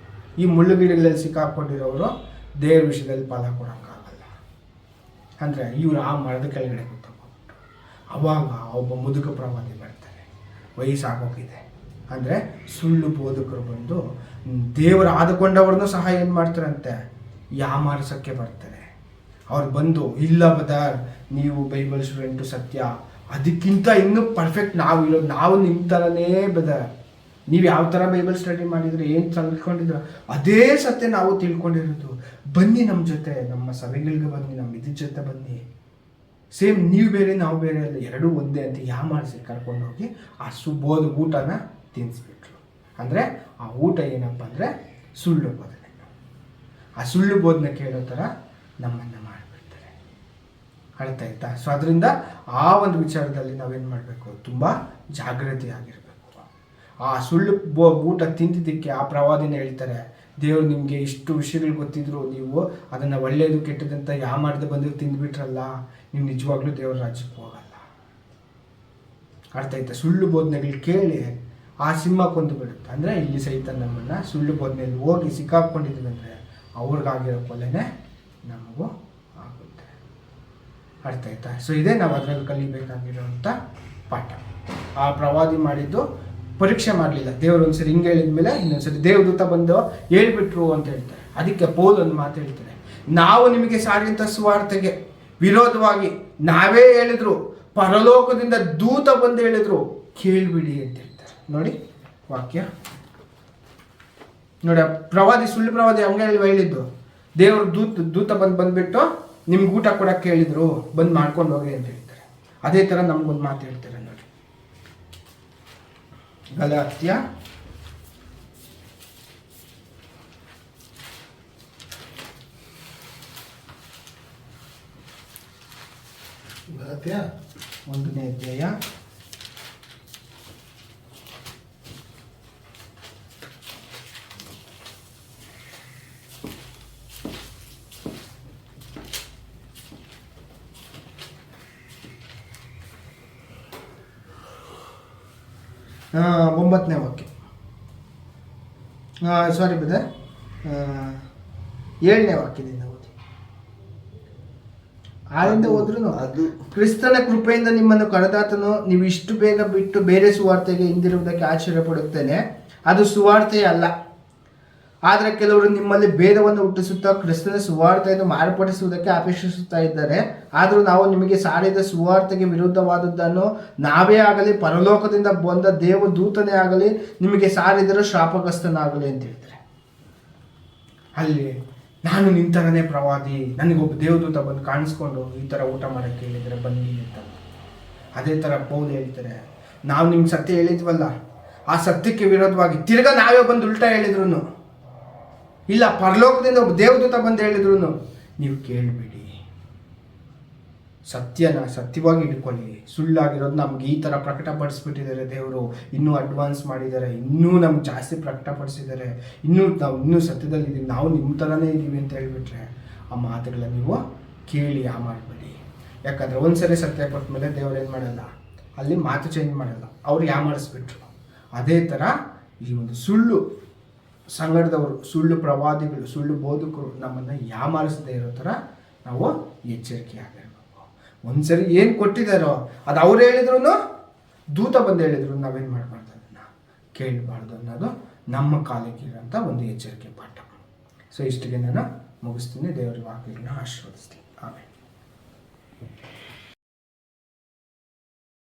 ಈ ಮುಳ್ಳು ಗಿಡಗಳಲ್ಲಿ ಸಿಕ್ಕಾಕೊಂಡಿರೋರು ದೇವ್ರ ವಿಷಯದಲ್ಲಿ ಫಲ ಕೊಡೋಕ್ಕಾಗಲ್ಲ. ಅಂದರೆ ಇವರು ಆ ಮರದ ಕೆಳಗಡೆ ಕೂತ್ಕೊಂಡ್ಬಿಟ್ಟು ಅವಾಗ ಒಬ್ಬ ಮುದುಕ ಪ್ರವಾದಿ ಬರ್ತಾರೆ, ವಯಸ್ಸಾಗೋಗಿದೆ. ಅಂದರೆ ಸುಳ್ಳು ಬೋಧಕರು ಬಂದು ದೇವರು ಆದುಕೊಂಡವ್ರನ್ನೂ ಸಹ ಏನು ಮಾಡ್ತಾರಂತೆ, ಯಾಮಾರಿಸೋಕ್ಕೆ ಬರ್ತಾರೆ. ಅವ್ರು ಬಂದು, ಇಲ್ಲ ಬದರ್, ನೀವು ಬೈಬಲ್ ಸ್ಟೂಡೆಂಟು ಸತ್ಯ, ಅದಕ್ಕಿಂತ ಇನ್ನೂ ಪರ್ಫೆಕ್ಟ್ ನಾವು ನಿಮ್ಮ ಥರನೇ ಬದರ್. ನೀವು ಯಾವ ಥರ ಬೈಬಲ್ ಸ್ಟಡಿ ಮಾಡಿದ್ರೆ, ಏನು ತಿಳ್ಕೊಂಡಿದ್ರು ಅದೇ ಸತ್ಯ ನಾವು ತಿಳ್ಕೊಂಡಿರೋದು. ಬನ್ನಿ ನಮ್ಮ ಜೊತೆ, ನಮ್ಮ ಸಭೆಗಳಿಗೆ ಬನ್ನಿ, ನಮ್ಮ ಇದ್ರ ಜೊತೆ ಬನ್ನಿ. ಸೇಮ್ ನೀವು ಬೇರೆ ನಾವು ಬೇರೆ ಅಲ್ಲ, ಎರಡೂ ಒಂದೇ ಅಂತ ಯಾಮಾರಿಸಿ ಕರ್ಕೊಂಡೋಗಿ ಆ ಊಟನ ತಿನ್ನಿಸ್ಬಿಟ್ರು. ಅಂದರೆ ಆ ಊಟ ಏನಪ್ಪ ಅಂದರೆ ಸುಳ್ಳು ಬೋಧನೆ. ಆ ಸುಳ್ಳು ಬೋಧನೆ ಕೇಳೋ ಥರ ನಮ್ಮನ್ನು ಮಾಡಿಬಿಡ್ತಾರೆ. ಅರ್ಥ ಆಯ್ತಾ? ಸೊ ಅದರಿಂದ ಆ ಒಂದು ವಿಚಾರದಲ್ಲಿ ನಾವೇನು ಮಾಡಬೇಕು, ತುಂಬ ಜಾಗೃತಿಯಾಗಿರಬೇಕು. ಆ ಸುಳ್ಳು ಊಟ ತಿಂದಿದ್ದಕ್ಕೆ ಆ ಪ್ರವಾದಿನ ಹೇಳ್ತಾರೆ, ದೇವ್ರು ನಿಮಗೆ ಇಷ್ಟು ವಿಷಯಗಳು ಗೊತ್ತಿದ್ರು ನೀವು ಅದನ್ನು ಒಳ್ಳೆಯದು ಕೆಟ್ಟದಂತ ಮಾಡದೆ ಬಂದು ತಿಂದುಬಿಟ್ರಲ್ಲ, ನೀವು ನಿಜವಾಗ್ಲೂ ದೇವ್ರ ರಾಜ್ಯಕ್ಕೆ ಹೋಗಲ್ಲ. ಅರ್ಥ ಆಯ್ತಾ? ಸುಳ್ಳು ಬೋಧನೆಗಳು ಕೇಳಿ ಆ ಸಿಂಹ ಕೊಂದು ಬಿಡುತ್ತೆ. ಅಂದರೆ ಇಲ್ಲಿ ಸಹಿತ ನಮ್ಮನ್ನು ಸುಳ್ಳು ಬೋಧನೆಯಲ್ಲಿ ಹೋಗಿ ಸಿಕ್ಕಾಕೊಂಡಿದ್ವಿ ಅಂದರೆ ಅವ್ರಿಗಾಗಿರೋ ಕೊಲೆನೇ ನಮಗೂ ಆಗುತ್ತೆ. ಅರ್ಥ ಆಯ್ತಾ? ಸೊ ಇದೇ ನಾವು ಅದರಲ್ಲಿ ಕಲಿಬೇಕಾಗಿರೋಂಥ ಪಾಠ. ಆ ಪ್ರವಾದಿ ಮಾಡಿದ್ದು ಪರೀಕ್ಷೆ ಮಾಡಲಿಲ್ಲ. ದೇವರು ಒಂದ್ಸರಿ ಹಿಂಗೆ ಹೇಳಿದ್ಮೇಲೆ ಇನ್ನೊಂದ್ಸರಿ ದೇವದೂತ ಬಂದು ಹೇಳ್ಬಿಟ್ರು ಅಂತ ಹೇಳ್ತಾರೆ. ಅದಕ್ಕೆ ಪೌಲ್ ಒಂದು ಮಾತು ಹೇಳ್ತಾರೆ, ನಾವು ನಿಮಗೆ ಸಾರಿದಂಥ ಸುವಾರ್ತೆಗೆ ವಿರೋಧವಾಗಿ ನಾವೇ ಹೇಳಿದ್ರು, ಪರಲೋಕದಿಂದ ದೂತ ಬಂದು ಹೇಳಿದ್ರು, ಕೇಳ್ಬಿಡಿ ಅಂತ ಹೇಳ್ತಾರೆ. ನೋಡಿ ವಾಕ್ಯ ನೋಡಿ, ಪ್ರವಾದಿ ಸುಳ್ಳು ಪ್ರವಾದಿ ಹಂಗೆ ಹೇಳಿದ್ದು, ದೇವರು ದೂತ ಬಂದ್ಬಿಟ್ಟು ನಿಮ್ಗೆ ಊಟ ಕೊಡಕ್ಕೆ ಹೇಳಿದ್ರು, ಬಂದು ಮಾಡ್ಕೊಂಡು ಹೋಗಿ ಅಂತ ಹೇಳ್ತಾರೆ. ಅದೇ ಥರ ನಮ್ಗೊಂದು ಮಾತು ಹೇಳ್ತಾರೆ ನೋಡಿ, ಗಲಾತ್ಯ 1ನೇ ಅಧ್ಯಾಯ 9ನೇ ವಾಕ್ಯ. ಸಾರಿ ಬ್ರದರ್, 7ನೇ ವಾಕ್ಯದಿಂದ ಓದಿ. ಆರಿಂದ ಹೋದ್ರೂ ಅದು ಕ್ರಿಸ್ತನ ಕೃಪೆಯಿಂದ ನಿಮ್ಮನ್ನು ಕರೆದಾತನು ನೀವು ಇಷ್ಟು ಬೇಗ ಬಿಟ್ಟು ಬೇರೆ ಸುವಾರ್ತೆಗೆ ಹಿಂದಿರುವುದಕ್ಕೆ ಆಶ್ಚರ್ಯ ಪಡುತ್ತೇನೆ. ಅದು ಸುವಾರ್ತೆಯೇ ಅಲ್ಲ, ಆದರೆ ಕೆಲವರು ನಿಮ್ಮಲ್ಲಿ ಭೇದವನ್ನು ಹುಟ್ಟಿಸುತ್ತಾ ಕ್ರಿಸ್ತನ ಸುವಾರ್ತೆಯನ್ನು ಮಾರ್ಪಡಿಸುವುದಕ್ಕೆ ಅಪೇಕ್ಷಿಸುತ್ತಾ ಇದ್ದಾರೆ. ಆದರೂ ನಾವು ನಿಮಗೆ ಸಾರಿದ ಸುವಾರ್ತೆಗೆ ವಿರುದ್ಧವಾದದ್ದನ್ನು ನಾವೇ ಆಗಲಿ ಪರಲೋಕದಿಂದ ಬಂದ ದೇವದೂತನೇ ಆಗಲಿ ನಿಮಗೆ ಸಾರಿದರೂ ಶಾಪಗ್ರಸ್ತನಾಗಲಿ ಅಂತ ಹೇಳ್ತಾರೆ. ಅಲ್ಲಿ ನಾನು ನಿಂತರನೇ ಪ್ರವಾದಿ, ನನಗೊಬ್ಬ ದೇವದೂತ ಬಂದು ಕಾಣಿಸ್ಕೊಂಡು ಈ ಥರ ಊಟ ಮಾಡೋಕ್ಕೆ ಹೇಳಿದರೆ ಬನ್ನಿ ಅಂತ. ಅದೇ ಥರ ಪೌಲ್ ಹೇಳ್ತಾರೆ, ನಾವು ನಿಮ್ಗೆ ಸತ್ಯ ಹೇಳಿದ್ವಲ್ಲ, ಆ ಸತ್ಯಕ್ಕೆ ವಿರೋಧವಾಗಿ ತಿರ್ಗಾ ನಾವೇ ಬಂದು ಉಲ್ಟಾ ಹೇಳಿದ್ರು, ಇಲ್ಲ ಪರಲೋಕದಿಂದ ಒಬ್ಬ ದೇವದೂತ ಬಂದು ಹೇಳಿದ್ರು ನೀವು ಕೇಳಬೇಡಿ, ಸತ್ಯನ ಸತ್ಯವಾಗಿ ಇಟ್ಕೊಳ್ಳಿ. ಸುಳ್ಳಾಗಿರೋದು ನಮ್ಗೆ ಈ ಥರ ಪ್ರಕಟಪಡಿಸ್ಬಿಟ್ಟಿದ್ದಾರೆ ದೇವರು, ಇನ್ನೂ ಅಡ್ವಾನ್ಸ್ ಮಾಡಿದ್ದಾರೆ, ಇನ್ನೂ ನಮ್ಗೆ ಜಾಸ್ತಿ ಪ್ರಕಟಪಡಿಸಿದ್ದಾರೆ, ಇನ್ನೂ ಸತ್ಯದಲ್ಲಿ ಇದ್ದೀವಿ, ನಾವು ನಿಮ್ಮ ಥರನೇ ಇದ್ದೀವಿ ಅಂತ ಹೇಳ್ಬಿಟ್ರೆ ಆ ಮಾತುಗಳನ್ನ ನೀವು ಕೇಳಿ ಮಾಡಬೇಡಿ. ಯಾಕಂದರೆ ಒಂದ್ಸರಿ ಸತ್ಯ ಕೊಟ್ಟ ಮೇಲೆ ದೇವ್ರು ಏನು ಮಾಡಲ್ಲ, ಅಲ್ಲಿ ಮಾತು ಚೇಂಜ್ ಮಾಡಲ್ಲ, ಅವ್ರು ಮಾಡಿಸ್ಬಿಟ್ರು. ಅದೇ ಥರ ಈ ಒಂದು ಸುಳ್ಳು ಸಂಗಡದವರು, ಸುಳ್ಳು ಪ್ರವಾದಿಗಳು, ಸುಳ್ಳು ಬೋಧಕರು ನಮ್ಮನ್ನು ಯಾಮಾರಿಸದೇ ಇರೋ ಥರ ನಾವು ಎಚ್ಚರಿಕೆಯಾಗಿರಬೇಕು. ಒಂದ್ಸರಿ ಏನು ಕೊಟ್ಟಿದ್ದಾರೋ ಅದು ಅವ್ರು ಹೇಳಿದ್ರು, ದೂತ ಬಂದು ಹೇಳಿದ್ರು, ನಾವೇನು ಮಾಡಬಾರ್ದು, ಅದನ್ನು ಕೇಳಬಾರ್ದು ಅನ್ನೋದು ನಮ್ಮ ಕಾಲಕ್ಕಿರೋಂಥ ಒಂದು ಎಚ್ಚರಿಕೆ ಪಾಠ. ಸೊ ಇಷ್ಟಿಗೆ ನಾನು ಮುಗಿಸ್ತೀನಿ. ದೇವರ ವಾಕ್ಯಗಳನ್ನ ಆಶೀರ್ವದಿಸ್ತೀನಿ. ಆಮೇಲೆ